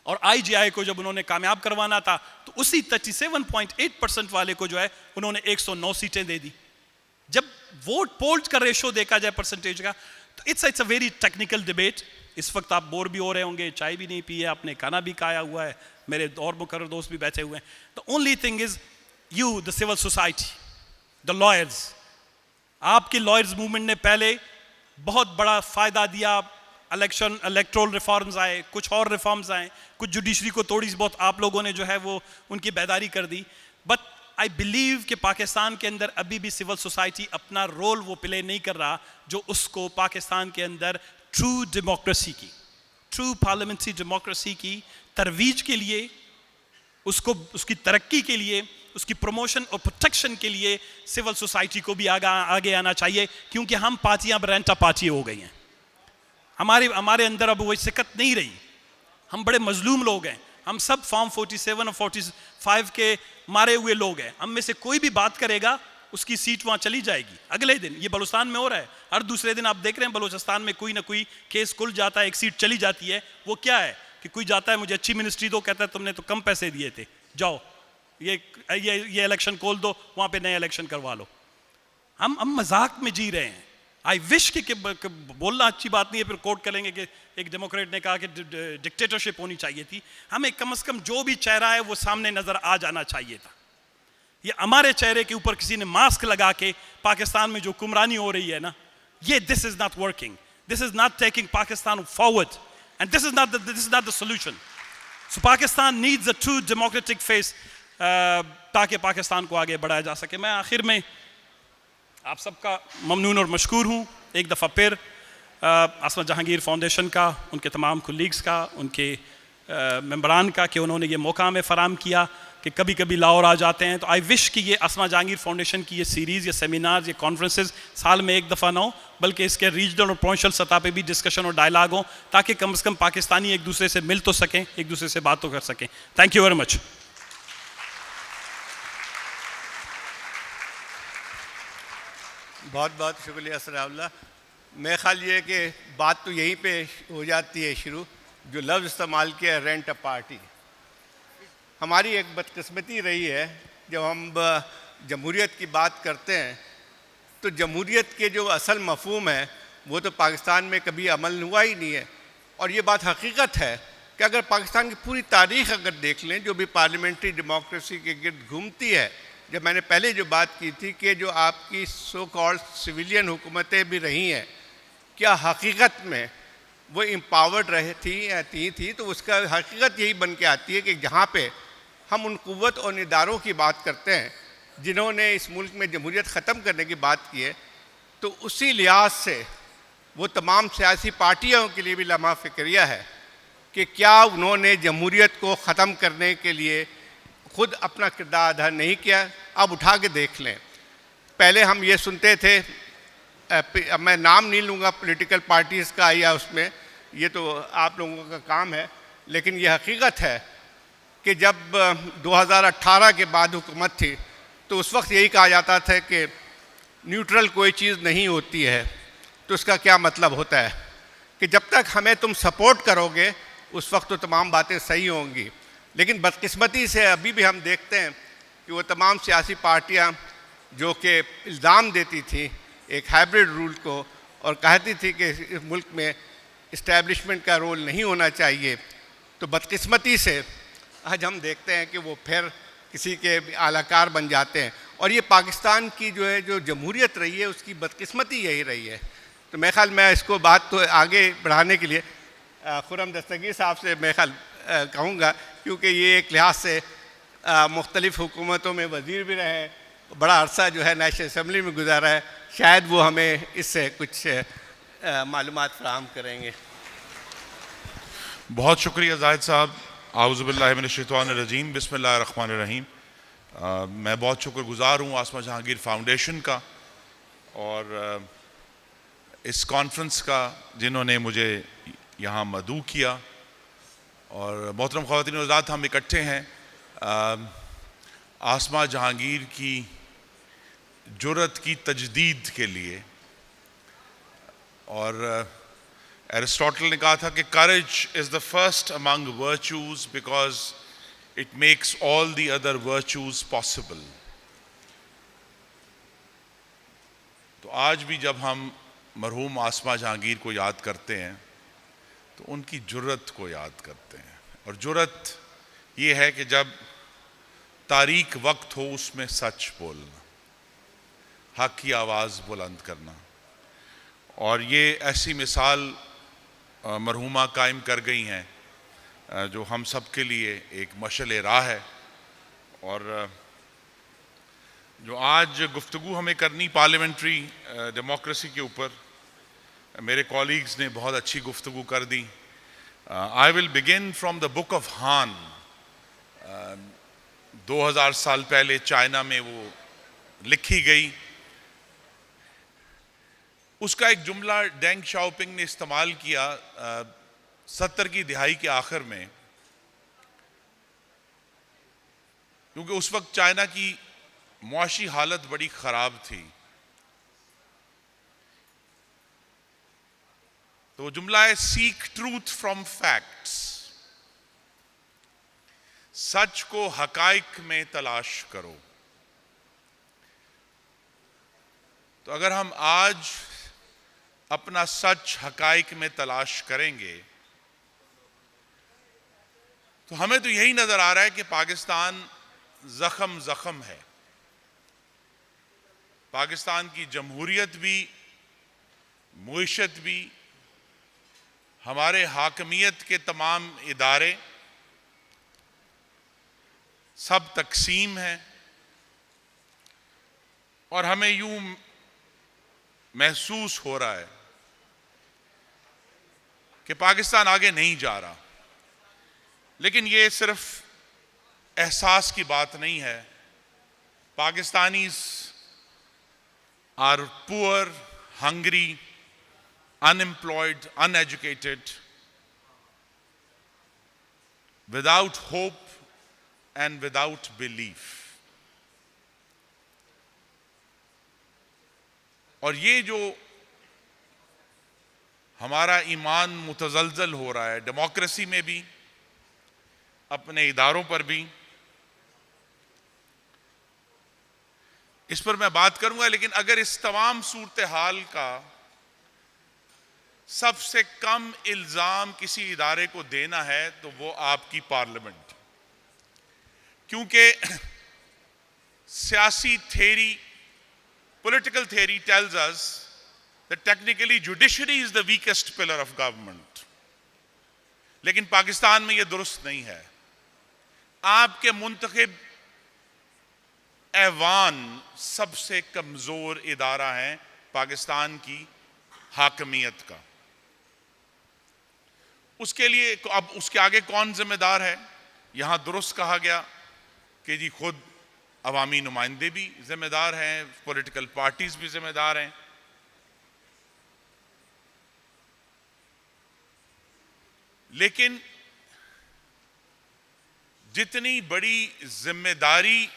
और IGI को जब उन्होंने कामयाब करवाना था तो उसी 37.8% वाले को जो है उन्होंने 109 सीटें दे दी। जब वोट पोल्स का रेशो देखा जाए परसेंटेज का, तो it's a very technical debate. इस वक्त आप बोर भी हो रहे होंगे, चाय भी नहीं पी है आपने, खाना भी खाया हुआ है, मेरे और मुकर्रर दोस्त भी बैठे हुए हैं। The only thing is you, the civil society, the lawyers, आपकी लॉयर्स मूवमेंट ने पहले बहुत बड़ा फायदा दिया। इलेक्टोरल रिफॉर्म्स आए, कुछ और रिफॉर्म्स आए, कुछ जुडिशरी को थोड़ी सी बहुत आप लोगों ने जो है वो उनकी बेदारी कर दी। बट आई बिलीव कि पाकिस्तान के अंदर अभी भी सिविल सोसाइटी अपना रोल वो प्ले नहीं कर रहा जो उसको पाकिस्तान के अंदर ट्रू डेमोक्रेसी की, ट्रू पार्लियामेंट्री डेमोक्रेसी की तरवीज के लिए, उसको उसकी तरक्की के लिए, उसकी प्रमोशन और प्रोटेक्शन के लिए सिविल सोसाइटी को भी आगे आना चाहिए, क्योंकि हम पार्टियां अब रेंटा पार्टी हो गई हैं। हमारे अंदर अब वो सिकत नहीं रही, हम बड़े मजलूम लोग हैं, हम सब फॉर्म 47 और 45 के मारे हुए लोग हैं। हम में से कोई भी बात करेगा उसकी सीट वहां चली जाएगी अगले दिन। ये बलूचिस्तान में हो रहा है, हर दूसरे दिन आप देख रहे हैं बलूचिस्तान में कोई ना कोई केस खुल जाता है, एक सीट चली जाती है। वो क्या है कि कोई जाता है, मुझे अच्छी मिनिस्ट्री दो, कहता है तुमने तो कम पैसे दिए थे, जाओ ये इलेक्शन खोल दो, वहां पे नया इलेक्शन करवा लो। हम मजाक में जी रहे हैं। आई विश कि बोलना अच्छी बात नहीं है, फिर कोर्ट करेंगे कि एक डेमोक्रेट ने कहा कि डिक्टेटरशिप होनी चाहिए थी। हमें कम से कम जो भी चेहरा है वो सामने नजर आ जाना चाहिए था। ये हमारे चेहरे के ऊपर किसी ने मास्क लगा के पाकिस्तान में जो हुक्मरानी हो रही है ना, ये this is not working, this is not taking Pakistan forward, and this is not the solution. So Pakistan needs a true democratic face ताकि पाकिस्तान को आगे बढ़ाया जा सके। मैं आखिर में आप सबका ममनून और मशकूर हूँ एक दफ़ा फिर आसमा जहांगीर फाउंडेशन का, उनके तमाम कुलीग्स का, उनके मेंबरान का कि उन्होंने ये मौका हमें फ़राहम किया कि कभी कभी लाहौर आ जाते हैं। तो आई विश कि ये आसमा जहांगीर फाउंडेशन की ये सीरीज़, ये सेमिनार्स, ये कॉन्फ्रेंसेस साल में एक दफ़ा ना हो, बल्कि इसके रीजनल और प्रोविंशियल सतह पे भी डिस्कशन और डायलॉग हो, ताकि कम से कम पाकिस्तानी एक दूसरे से मिल तो सकें, एक दूसरे से बात तो कर सकें। Thank you very much. बहुत बहुत शुक्रिया सराउल्लाह। मेरा ख्याल ये है कि बात तो यहीं पे हो जाती है शुरू, जो लफ्ज़ इस्तेमाल किया रेंट अ पार्टी। हमारी एक बदकिस्मती रही है, जब हम जमहूरियत की बात करते हैं तो जमहूरियत के जो असल मफहूम है वो तो पाकिस्तान में कभी अमल हुआ ही नहीं है। और ये बात हकीकत है कि अगर पाकिस्तान की पूरी तारीख़ अगर देख लें, जो भी पार्लियामेंट्री डेमोक्रेसी के गिर्द घूमती है, जब मैंने पहले जो बात की थी कि जो आपकी सो कॉल्ड सिविलियन हुकूमतें भी रही हैं, क्या हकीकत में वो एम्पावर्ड रहे थी या थी, तो उसका हकीकत यही बन के आती है कि जहाँ पे हम उन क़ुव्वत और इदारों की बात करते हैं जिन्होंने इस मुल्क में जमहूरियत ख़त्म करने की बात की है, तो उसी लिहाज से वो तमाम सियासी पार्टियों के लिए भी लम्हा फ़िक्रिया है कि क्या उन्होंने जमहूरियत को ख़त्म करने के लिए खुद अपना किरदार अदा नहीं किया। अब उठा के देख लें, पहले हम ये सुनते थे, मैं नाम नहीं लूँगा पॉलिटिकल पार्टीज़ का या उसमें, ये तो आप लोगों का काम है, लेकिन ये हकीकत है कि जब 2018 के बाद हुकूमत थी तो उस वक्त यही कहा जाता था कि न्यूट्रल कोई चीज़ नहीं होती है। तो इसका क्या मतलब होता है कि जब तक हमें तुम सपोर्ट करोगे उस वक्त तो तमाम बातें सही होंगी। लेकिन बदकिस्मती से अभी भी हम देखते हैं कि वो तमाम सियासी पार्टियां जो कि इल्ज़ाम देती थी एक हाइब्रिड रूल को और कहती थी कि इस मुल्क में इस्टेब्लिशमेंट का रोल नहीं होना चाहिए, तो बदकिस्मती से आज हम देखते हैं कि वो फिर किसी के आलाकार बन जाते हैं। और ये पाकिस्तान की जो जमहूरियत रही है उसकी बदकिस्मती यही रही है। तो मेरे ख्याल मैं इसको बात तो आगे बढ़ाने के लिए खुर्रम दस्तगीर साहब से मैं ख्याल कहूँगा, क्योंकि ये एक लिहाज से मुख्तलिफ़ हुकूमतों में वज़ीर भी रहे हैं, बड़ा अरसा जो है नेशनल असम्बली में गुजारा है, शायद वो हमें इससे कुछ मालूमात फ़राहम करेंगे। बहुत शुक्रिया जाहिद साहब। आऊज़ुबिल्लाहि मिनश्शैतानिर्रजीम, बिस्मिल्लाहिर्रहमानिर्रहीम। मैं बहुत शुक्रगुज़ार हूँ आसमा जहांगीर फाउंडेशन का और इस कॉन्फ्रेंस का जिन्होंने मुझे यहाँ मदऊ किया। और मोहतरम ख़वातीन और हज़रात, हम इकट्ठे हैं आसमा जहांगीर की जुर्रत की तजदीद के लिए। और एरिस्टोटल ने कहा था कि करेज is the first among virtues because it makes all the other virtues possible. तो आज भी जब हम मरहूम आसमा जहांगीर को याद करते हैं तो उनकी जुर्रत को याद करते हैं। और जुर्रत ये है कि जब तारीक वक्त हो उसमें सच बोलना, हक की आवाज़ बुलंद करना। और ये ऐसी मिसाल मरहूमा कायम कर गई हैं जो हम सब के लिए एक मशअल राह है। और जो आज गुफ्तगू हमें करनी पार्लियामेंट्री डेमोक्रेसी के ऊपर, मेरे कॉलीग्स ने बहुत अच्छी गुफ्तगू कर दी। I will begin from the book of Han. 2000 साल पहले चाइना में वो लिखी गई। उसका एक जुमला डेंग शाओपिंग ने इस्तेमाल किया 70 की दिहाई के आखिर में, क्योंकि उस वक्त चाइना की मुआशी हालत बड़ी ख़राब थी। तो वो जुमला है, सीक ट्रूथ फ्रॉम फैक्ट्स। सच को हकाइक में तलाश करो। तो अगर हम आज अपना सच हकाइक में तलाश करेंगे तो हमें तो यही नजर आ रहा है कि पाकिस्तान जख्म जख्म है। पाकिस्तान की जमहूरियत भी, मुईशत भी, हमारे हाकमियत के तमाम इदारे सब तकसीम हैं। और हमें यूं महसूस हो रहा है कि पाकिस्तान आगे नहीं जा रहा। लेकिन ये सिर्फ एहसास की बात नहीं है। Pakistanis are poor, hungry, unemployed, uneducated, without hope and without belief. और ये जो हमारा ईमान मुतज़लज़ल हो रहा है डेमोक्रेसी में भी, अपने इदारों पर भी, इस पर मैं बात करूंगा। लेकिन अगर इस तमाम सूरत हाल का सबसे कम इल्जाम किसी इदारे को देना है तो वो आपकी पार्लियामेंट, क्योंकि सियासी theory, political theory tells us that technically judiciary is the weakest pillar of government. लेकिन पाकिस्तान में ये दुरुस्त नहीं है। आपके मुंतखब ऐवान सबसे कमजोर इदारा है पाकिस्तान की हाकमियत का। उसके लिए अब उसके आगे कौन जिम्मेदार है? यहां दुरुस्त कहा गया कि जी खुद अवामी नुमाइंदे भी जिम्मेदार हैं, पॉलिटिकल पार्टीज भी जिम्मेदार हैं। लेकिन जितनी बड़ी जिम्मेदारी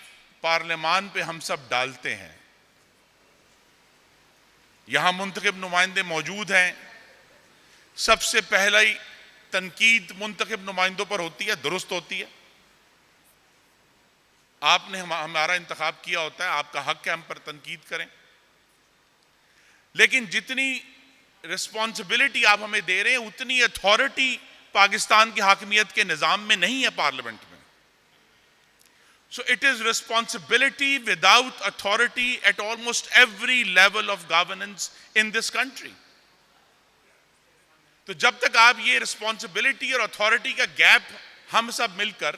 पार्लियामान पे हम सब डालते हैं, यहां मुंतखब नुमाइंदे मौजूद हैं, सबसे पहला ही तनकीद मुंतखब नुमाइंदों पर होती है, दुरुस्त होती है। आपने हमारा इंतखाब किया होता है, आपका हक है हम पर तनकीद करें, लेकिन जितनी रिस्पॉन्सिबिलिटी आप हमें दे रहे हैं उतनी अथॉरिटी पाकिस्तान की हाकिमियत के निज़ाम में नहीं है, पार्लियामेंट में। So it is responsibility without authority at almost every level of governance in this country. तो जब तक आप ये रिस्पॉन्सिबिलिटी और अथॉरिटी का गैप हम सब मिलकर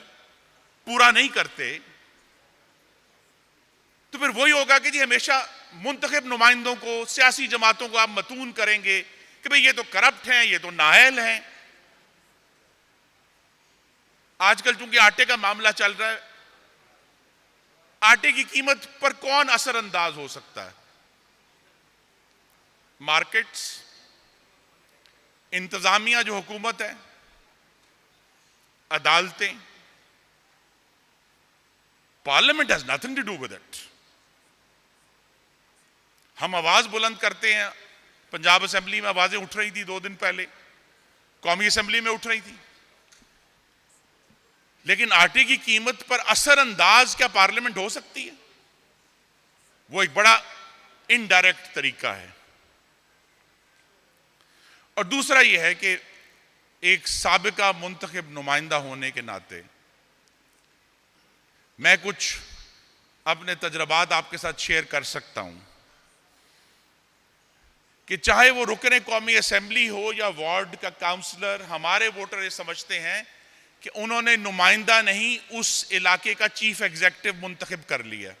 पूरा नहीं करते, तो फिर वही होगा कि जी हमेशा मुंतखब नुमाइंदों को, सियासी जमातों को आप मतून करेंगे कि भाई ये तो करप्ट हैं, ये तो नाअहल हैं। आजकल चूंकि आटे का मामला चल रहा है, आटे की कीमत पर कौन असरअंदाज हो सकता है? मार्केट्स, इंतजामिया जो हुकूमत है, अदालतें। Parliament has nothing to do with it. हम आवाज बुलंद करते हैं, पंजाब असेंबली में आवाजें उठ रही थी 2 दिन पहले, कौमी असेंबली में उठ रही थी, लेकिन आटे की कीमत पर असरअंदाज क्या पार्लियामेंट हो सकती है? वो एक बड़ा इनडायरेक्ट तरीका है। और दूसरा यह है कि एक साबिका मुंतखब नुमाइंदा होने के नाते मैं कुछ अपने तजर्बात आपके साथ शेयर कर सकता हूं कि चाहे वो रुकने कौमी असेंबली हो या वार्ड का काउंसलर, हमारे वोटर ये समझते हैं कि उन्होंने नुमाइंदा नहीं, उस इलाके का चीफ एग्जीक्यूटिव मुंतखब कर लिया।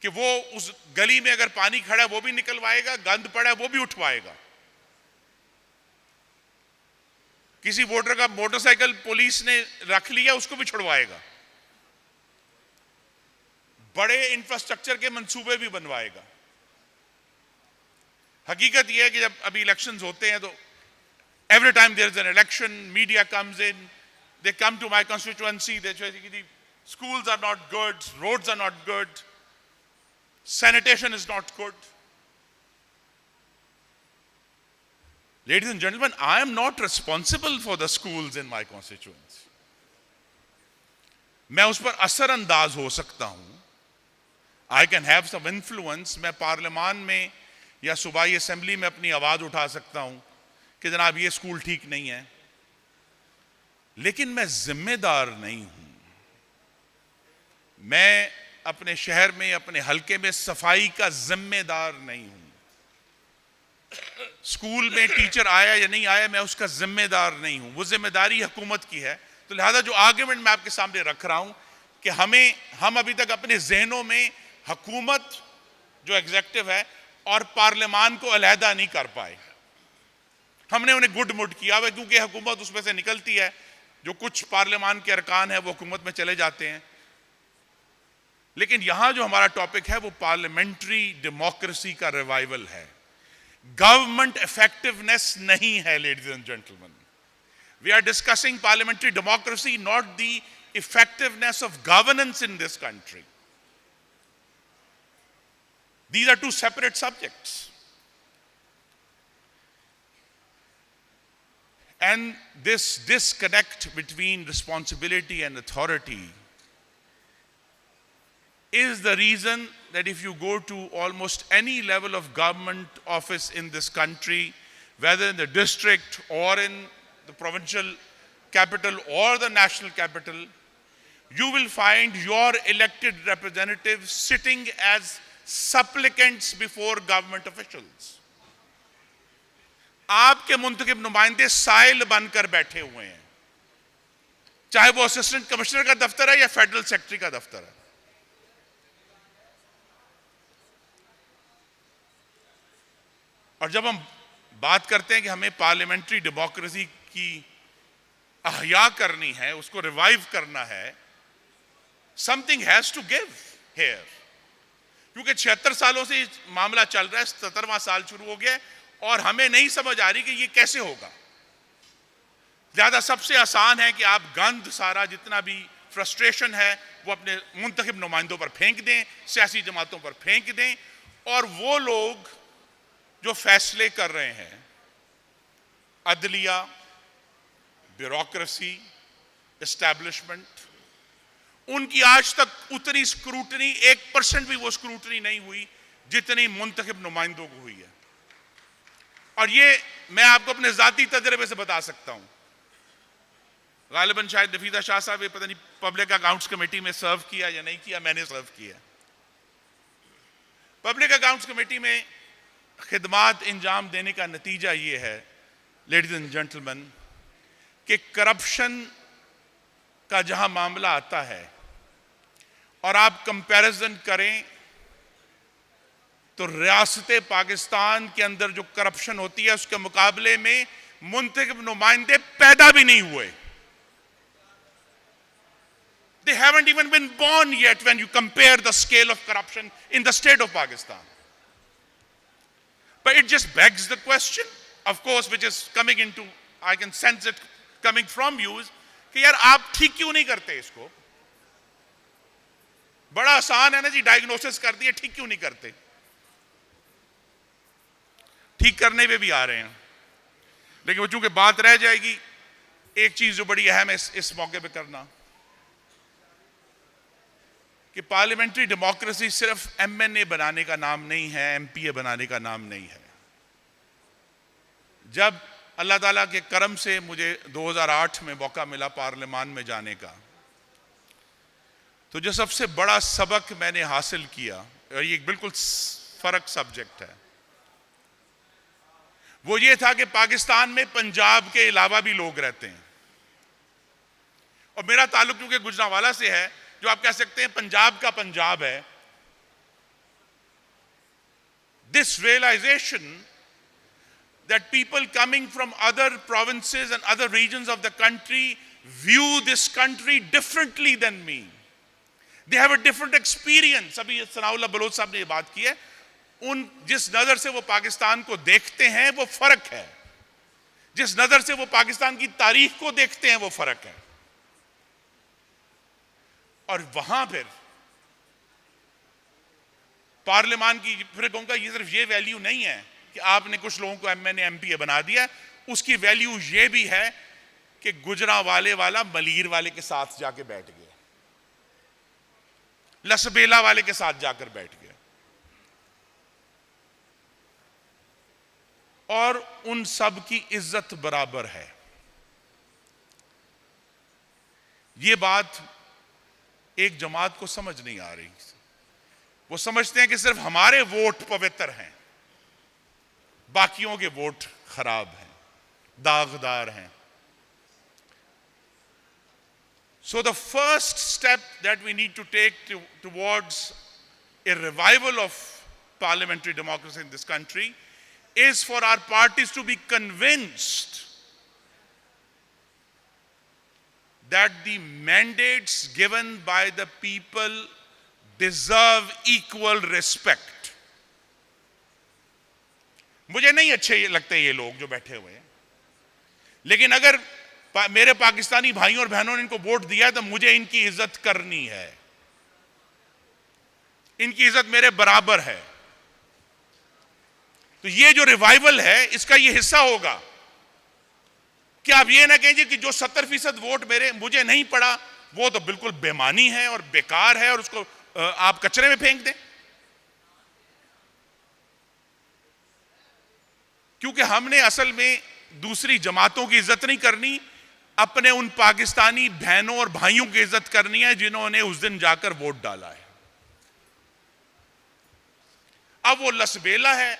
कि वो उस गली में अगर पानी खड़ा है वो भी निकलवाएगा, गंद पड़ा है वो भी उठवाएगा। किसी वोटर का मोटरसाइकिल पुलिस ने रख लिया, उसको भी छुड़वाएगा। बड़े इंफ्रास्ट्रक्चर के मंसूबे भी बनवाएगा। हकीकत यह है कि जब अभी इलेक्शंस होते हैं तो every time there is an election, media comes in, they come to my constituency, they say कि schools are not good, roads are not good, sanitation is not good. Ladies and gentlemen, I am not responsible for the schools in my constituency. मैं उस पर असरअंदाज हो सकता हूं, I can have some influence. मैं पार्लियामान में या सूबाई असेंबली में अपनी आवाज उठा सकता हूं कि जनाब ये स्कूल ठीक नहीं है, लेकिन मैं जिम्मेदार नहीं हूं। मैं अपने शहर में, अपने हलके में सफाई का जिम्मेदार नहीं हूं। स्कूल में टीचर आया या नहीं आया, मैं उसका जिम्मेदार नहीं हूं। वो जिम्मेदारी हुकूमत की है। तो लिहाजा जो आर्गुमेंट मैं आपके सामने रख रहा हूं कि हम अभी तक अपने जहनों में हुकूमत जो एग्जीक्यूटिव है और पार्लियामान को अलहदा नहीं कर पाए। हमने उन्हें गुड मुड किया हुआ, क्योंकि हुकूमत उसमें से निकलती है, जो कुछ पार्लियामान के अरकान है वो हुकूमत में चले जाते हैं। लेकिन यहां जो हमारा टॉपिक है वो पार्लियामेंट्री डेमोक्रेसी का रिवाइवल है, गवर्नमेंट इफेक्टिवनेस नहीं है। Ladies and gentleman, we are discussing parliamentary democracy, not the effectiveness of governance in this country. These are two separate subjects. And this disconnect between responsibility and authority is the reason that if you go to almost any level of government office in this country, whether in the district or in the provincial capital or the national capital, you will find your elected representatives sitting as supplicants before government officials. आपके मुंतखब नुमाइंदे साइल बनकर बैठे हुए हैं, चाहे वो assistant commissioner का दफ्तर है या फेडरल सेक्रेटरी का दफ्तर है। और जब हम बात करते हैं कि हमें पार्लियामेंट्री डेमोक्रेसी की अहया करनी है, उसको रिवाइव करना है, something has to give here. क्योंकि 76 सालों से मामला चल रहा है, 77वां साल शुरू हो गया और हमें नहीं समझ आ रही कि ये कैसे होगा। ज्यादा सबसे आसान है कि आप गंद सारा जितना भी फ्रस्ट्रेशन है वो अपने मुंतखब नुमाइंदों पर फेंक दें, सियासी जमातों पर फेंक दें और वो लोग जो फैसले कर रहे हैं, अदलिया, ब्यूरोक्रेसी, एस्टैब्लिशमेंट, उनकी आज तक उतनी स्क्रूटनी, 1% भी वो स्क्रूटनी नहीं हुई जितनी मुंतखब नुमाइंदों को हुई है। और ये मैं आपको अपने जाती तजर्बे से बता सकता हूं। गालिबन शायद नफीसा शाह साहब ये पता नहीं पब्लिक अकाउंट्स कमेटी में सर्व किया या नहीं किया, मैंने सर्व किया। पब्लिक अकाउंट्स कमेटी में खिदमात इंजाम देने का नतीजा ये है, लेडीज एंड जेंटलमैन, कि करप्शन का जहां मामला आता है और आप कंपैरिजन करें तो रियासत पाकिस्तान के अंदर जो करप्शन होती है उसके मुकाबले में मुंतखब नुमाइंदे पैदा भी नहीं हुए। They haven't even been born yet when you compare the scale of corruption in the state of Pakistan. But it just begs the question, of course, which is coming into, I can sense it coming from you, is कि यार आप ठीक क्यों नहीं करते इसको? बड़ा आसान है ना जी, डायग्नोसिस कर दिए, ठीक क्यों नहीं करते? ठीक करने पे भी आ रहे हैं, लेकिन वो चूंकि बात रह जाएगी, एक चीज जो बड़ी अहम है इस मौके पे करना, कि पार्लियामेंट्री डेमोक्रेसी सिर्फ एमएनए बनाने का नाम नहीं है, एमपीए बनाने का नाम नहीं है। जब अल्लाह ताला के करम से मुझे 2008 में मौका मिला पार्लियामान में जाने का, तो जो सबसे बड़ा सबक मैंने हासिल किया, और ये बिल्कुल फर्क सब्जेक्ट है, वो ये था कि पाकिस्तान में पंजाब के अलावा भी लोग रहते हैं। और मेरा ताल्लुक क्योंकि गुजरांवाला से है, जो आप कह सकते हैं पंजाब का पंजाब है, this realization that people coming from other provinces and other regions of the country view this country differently than me. They have a different experience. अभी सनाउल्लाह बलोच साहब ने ये बात की है, उन जिस नजर से वो पाकिस्तान को देखते हैं वो फर्क है, जिस नजर से वो पाकिस्तान की तारीख को देखते हैं वो फर्क है। और वहां फिर पार्लियामान की, फिर कहूंगा ये सिर्फ ये वैल्यू नहीं है कि आपने कुछ लोगों को एमएनए एमपीए बना दिया, उसकी वैल्यू ये भी है कि गुजरांवाले वाला मलीर वाले के साथ जाके बैठ गया, लसबेला वाले के साथ जाकर बैठ गया, और उन सब की इज्जत बराबर है। ये बात एक जमात को समझ नहीं आ रही। वो समझते हैं कि सिर्फ हमारे वोट पवित्र हैं, बाकियों के वोट खराब हैं, दागदार हैं। So the first step that we need to take towards a revival of parliamentary democracy in this country is for our parties to be convinced that the mandates given by the people deserve equal respect. मुझे नहीं अच्छे लगते ये लोग जो बैठे हुए हैं, लेकिन अगर मेरे पाकिस्तानी भाइयों और बहनों ने इनको वोट दिया तो मुझे इनकी इज्जत करनी है, इनकी इज्जत मेरे बराबर है। तो ये जो रिवाइवल है इसका ये हिस्सा होगा कि आप ये ना कहेंगे कि जो 70% वोट मुझे नहीं पड़ा वो तो बिल्कुल बेमानी है और बेकार है और उसको आप कचरे में फेंक दें। क्योंकि हमने असल में दूसरी जमातों की इज्जत नहीं करनी, अपने उन पाकिस्तानी बहनों और भाइयों की इज्जत करनी है जिन्होंने उस दिन जाकर वोट डाला है। अब वो लसबेला है,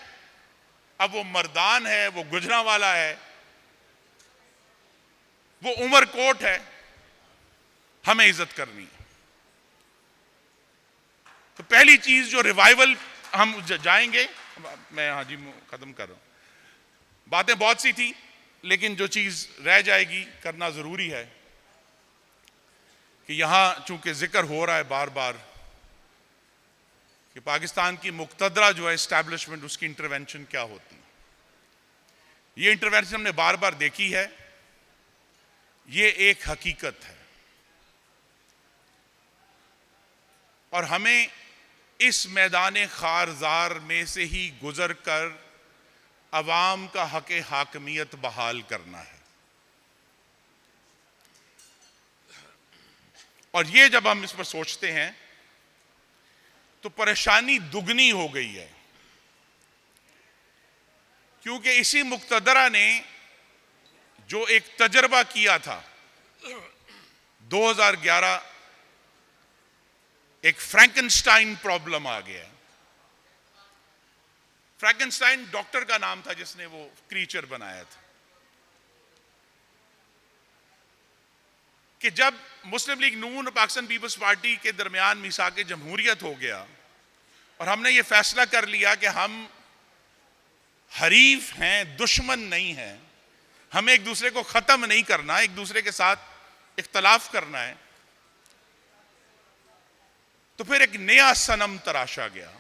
अब वो मर्दान है, वो गुजरांवाला है, वो उमरकोट है, हमें इज्जत करनी है। तो पहली चीज जो रिवाइवल हम जाएंगे, मैं हाँ जी खत्म कर रहा हूं, बातें बहुत सी थी लेकिन जो चीज रह जाएगी करना जरूरी है कि यहां चूंकि जिक्र हो रहा है बार बार कि पाकिस्तान की मुक्तदरा जो है एस्टैब्लिशमेंट, उसकी इंटरवेंशन क्या होती है। ये इंटरवेंशन हमने बार बार देखी है, ये एक हकीकत है और हमें इस मैदान खारजार में से ही गुजर कर अवाम का हक़ हाकमियत बहाल करना है। और ये जब हम इस पर सोचते हैं तो परेशानी दुगनी हो गई है, क्योंकि इसी मुक्तदरा ने जो एक तजर्बा किया था 2011, एक फ्रैंकेनस्टाइन प्रॉब्लम आ गया। फ्रैंकेनस्टाइन डॉक्टर का नाम था जिसने वो क्रीचर बनाया था, कि जब मुस्लिम लीग नून और पाकिस्तान पीपल्स पार्टी के दरमियान मिसाक जमहूरियत हो गया और हमने ये फैसला कर लिया कि हम हरीफ हैं, दुश्मन नहीं हैं, हमें एक दूसरे को खत्म नहीं करना, एक दूसरे के साथ इख्तलाफ करना है, तो फिर एक नया सनम तराशा गया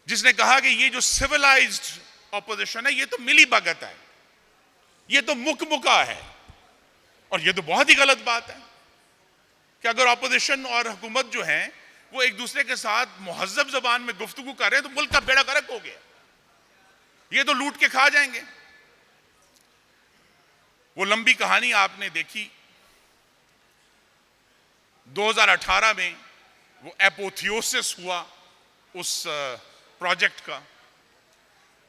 जिसने कहा कि ये जो सिविलाइज्ड ऑपोजिशन है ये तो मिली भगत है, ये तो मुकमुका है। और ये तो बहुत ही गलत बात है कि अगर ऑपोजिशन और हुकूमत जो है वो एक दूसरे के साथ मुहज्जब जबान में गुफ्तगू कर रहे हैं तो मुल्क का बेड़ा गर्क हो गया, ये तो लूट के खा जाएंगे। वो लंबी कहानी आपने देखी, 2018 में वो एपोथियोसिस हुआ उस प्रोजेक्ट का,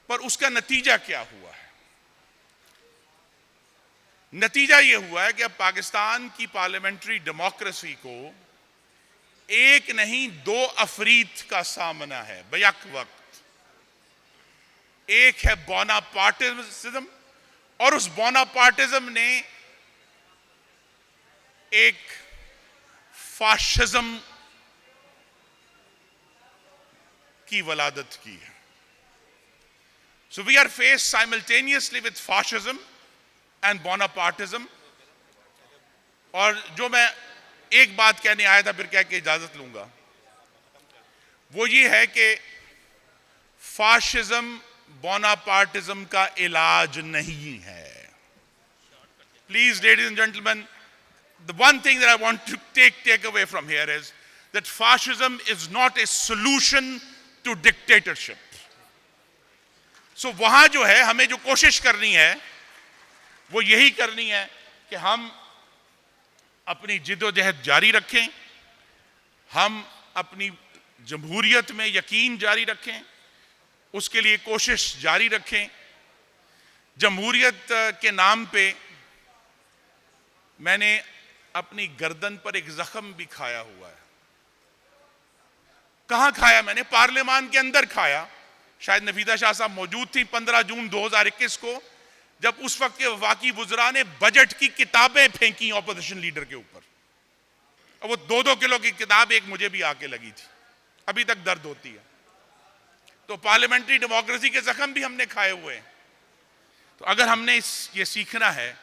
पर उसका नतीजा क्या हुआ है? नतीजा ये हुआ है कि अब पाकिस्तान की पार्लियामेंट्री डेमोक्रेसी को एक नहीं दो अफरीत का सामना है बैक वक्त। एक है बोनापार्टिज्म, और उस बोनापार्टिज्म ने एक फाशिज्म की वलादत की है। So we are faced simultaneously with fascism and Bonapartism। और जो मैं एक बात कहने आया था फिर कह के इजाजत लूंगा, वो ये है कि फाशिज्म बोनापार्टिज्म का इलाज नहीं है। Please, ladies and gentlemen, the one thing that I want to take away from here is that fascism is not a solution to dictatorship। So वहां जो है हमें जो कोशिश करनी है वो यही करनी है कि हम अपनी जिद्दोजहद जारी रखें, हम अपनी जमहूरियत में यकीन जारी रखें, उसके लिए कोशिश जारी रखें। जमहूरियत के नाम पे मैंने अपनी गर्दन पर एक जख्म भी खाया हुआ है। कहां खाया मैंने? पार्लियामान के अंदर खाया। शायद नफीदा शाह साहब मौजूद थी 15 जून 2021 को, जब उस वक्त के वफाकी वुज़रा ने बजट की किताबें फेंकी ऑपोजिशन लीडर के ऊपर। और वो 2-2 किलो की किताब एक मुझे भी आके लगी थी, अभी तक दर्द होती है। तो पार्लियामेंट्री डेमोक्रेसी के जख्म भी हमने खाए हुए हैं। तो अगर हमने ये सीखना है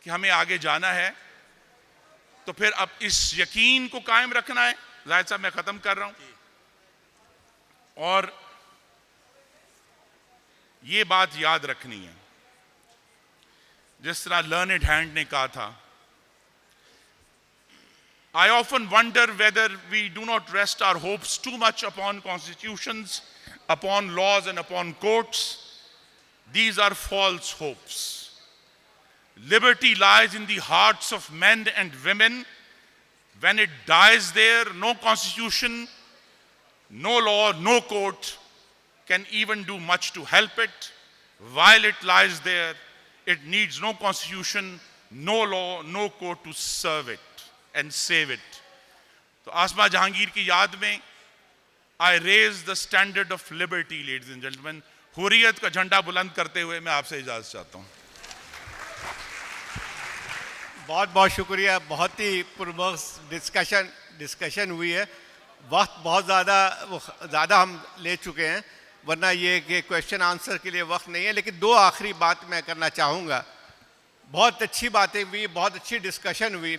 कि हमें आगे जाना है तो फिर अब इस यकीन को कायम रखना है। जाहिद साहब मैं खत्म कर रहा हूं, और ये बात याद रखनी है, जिस तरह लर्नेड हैंड ने कहा था, I often wonder whether we do not rest our hopes too much upon constitutions, upon laws and upon courts. These are false hopes. Liberty lies in the hearts of men and women. When it dies there, no constitution, no law, no court can even do much to help it. While it lies there, it needs no constitution, no law, no court to serve it and save it. तो आसमा जहांगीर की याद में I raise the standard of liberty, ladies and gentlemen. Hurriyat का झंडा बुलंद करते हुए मैं आपसे इजाजत चाहता हूं। बहुत बहुत शुक्रिया। बहुत ही पुरमख्स डिस्कशन हुई है। वक्त बहुत ज़्यादा हम ले चुके हैं, वरना ये कि क्वेश्चन आंसर के लिए वक्त नहीं है। लेकिन दो आखिरी बात मैं करना चाहूँगा। बहुत अच्छी बातें हुई, बहुत अच्छी डिस्कशन हुई,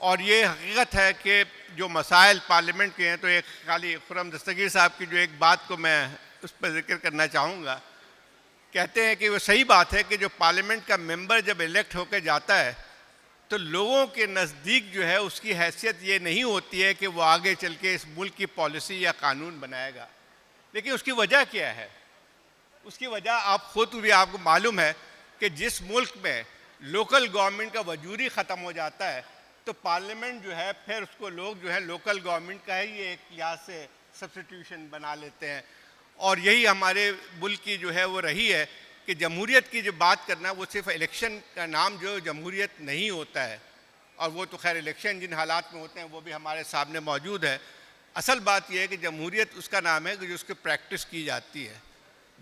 और ये हकीकत है कि जो मसाइल पार्लियामेंट के हैं, तो एक खाली खुर्रम दस्तगीर साहब की जो एक बात को मैं उस पर जिक्र करना चाहूँगा। कहते हैं कि वो सही बात है कि जो पार्लियामेंट का मेंबर जब इलेक्ट होकर जाता है तो लोगों के नज़दीक जो है उसकी हैसियत ये नहीं होती है कि वो आगे चल के इस मुल्क की पॉलिसी या कानून बनाएगा। लेकिन उसकी वजह क्या है? उसकी वजह आप खुद भी आपको मालूम है कि जिस मुल्क में लोकल गवर्नमेंट का वजूद ही ख़त्म हो जाता है तो पार्लियामेंट जो है फिर उसको लोग जो है लोकल गवर्नमेंट का ही एक लिहाज से सब्स्टिट्यूशन बना लेते हैं। और यही हमारे मुल्क की जो है वो रही है कि जमहूरियत की जो बात करना वो सिर्फ इलेक्शन का नाम जो जमहूरियत नहीं होता है, और वो तो खैर इलेक्शन जिन हालात में होते हैं वो भी हमारे सामने मौजूद है। असल बात यह है कि जमहूरियत उसका नाम है कि जो उसकी प्रैक्टिस की जाती है।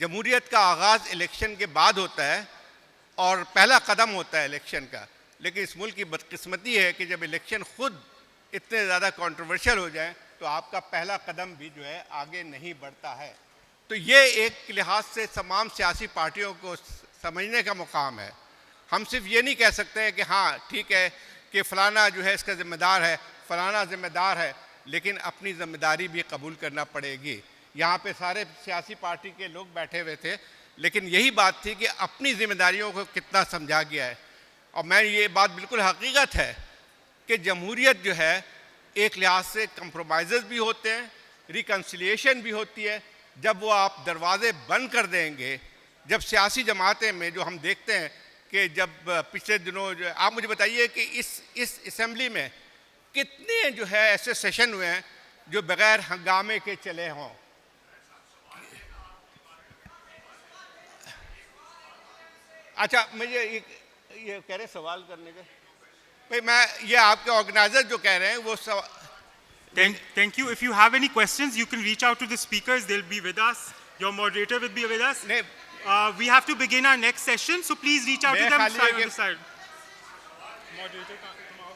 जमहूरियत का आगाज़ इलेक्शन के बाद होता है और पहला कदम होता है इलेक्शन का, लेकिन इस मुल्क की बदकिस्मती है कि जब इलेक्शन खुद इतने ज़्यादा कंट्रोवर्शियल हो जाए तो आपका पहला कदम भी जो है आगे नहीं बढ़ता है। तो ये एक लिहाज से तमाम सियासी पार्टियों को समझने का मुकाम है। हम सिर्फ ये नहीं कह सकते हैं कि हाँ ठीक है कि फ़लाना जो है इसका ज़िम्मेदार है, फ़लाना ज़िम्मेदार है, लेकिन अपनी ज़िम्मेदारी भी कबूल करना पड़ेगी। यहाँ पे सारे सियासी पार्टी के लोग बैठे हुए थे, लेकिन यही बात थी कि अपनी ज़िम्मेदारियों को कितना समझा गया है। और मैं ये बात बिल्कुल हकीकत है कि जमहूरियत जो है एक लिहाज से कंप्रोमाइज़ भी होते हैं, रिकन्सिलिएशन भी होती है। जब वो आप दरवाज़े बंद कर देंगे, जब सियासी जमातें में जो हम देखते हैं कि जब पिछले दिनों जो आप मुझे बताइए कि इस असेंबली में कितने जो है ऐसे सेशन हुए हैं जो बग़ैर हंगामे के चले हों। अच्छा, मुझे ये कह रहे सवाल करने का भाई, मैं ये आपके ऑर्गेनाइजर जो कह रहे हैं वो Thank you. If you have any questions, you can reach out to the speakers. They'll be with us. Your moderator will be with us. We have to begin our next session, so please reach out to them side on the side. Moderator.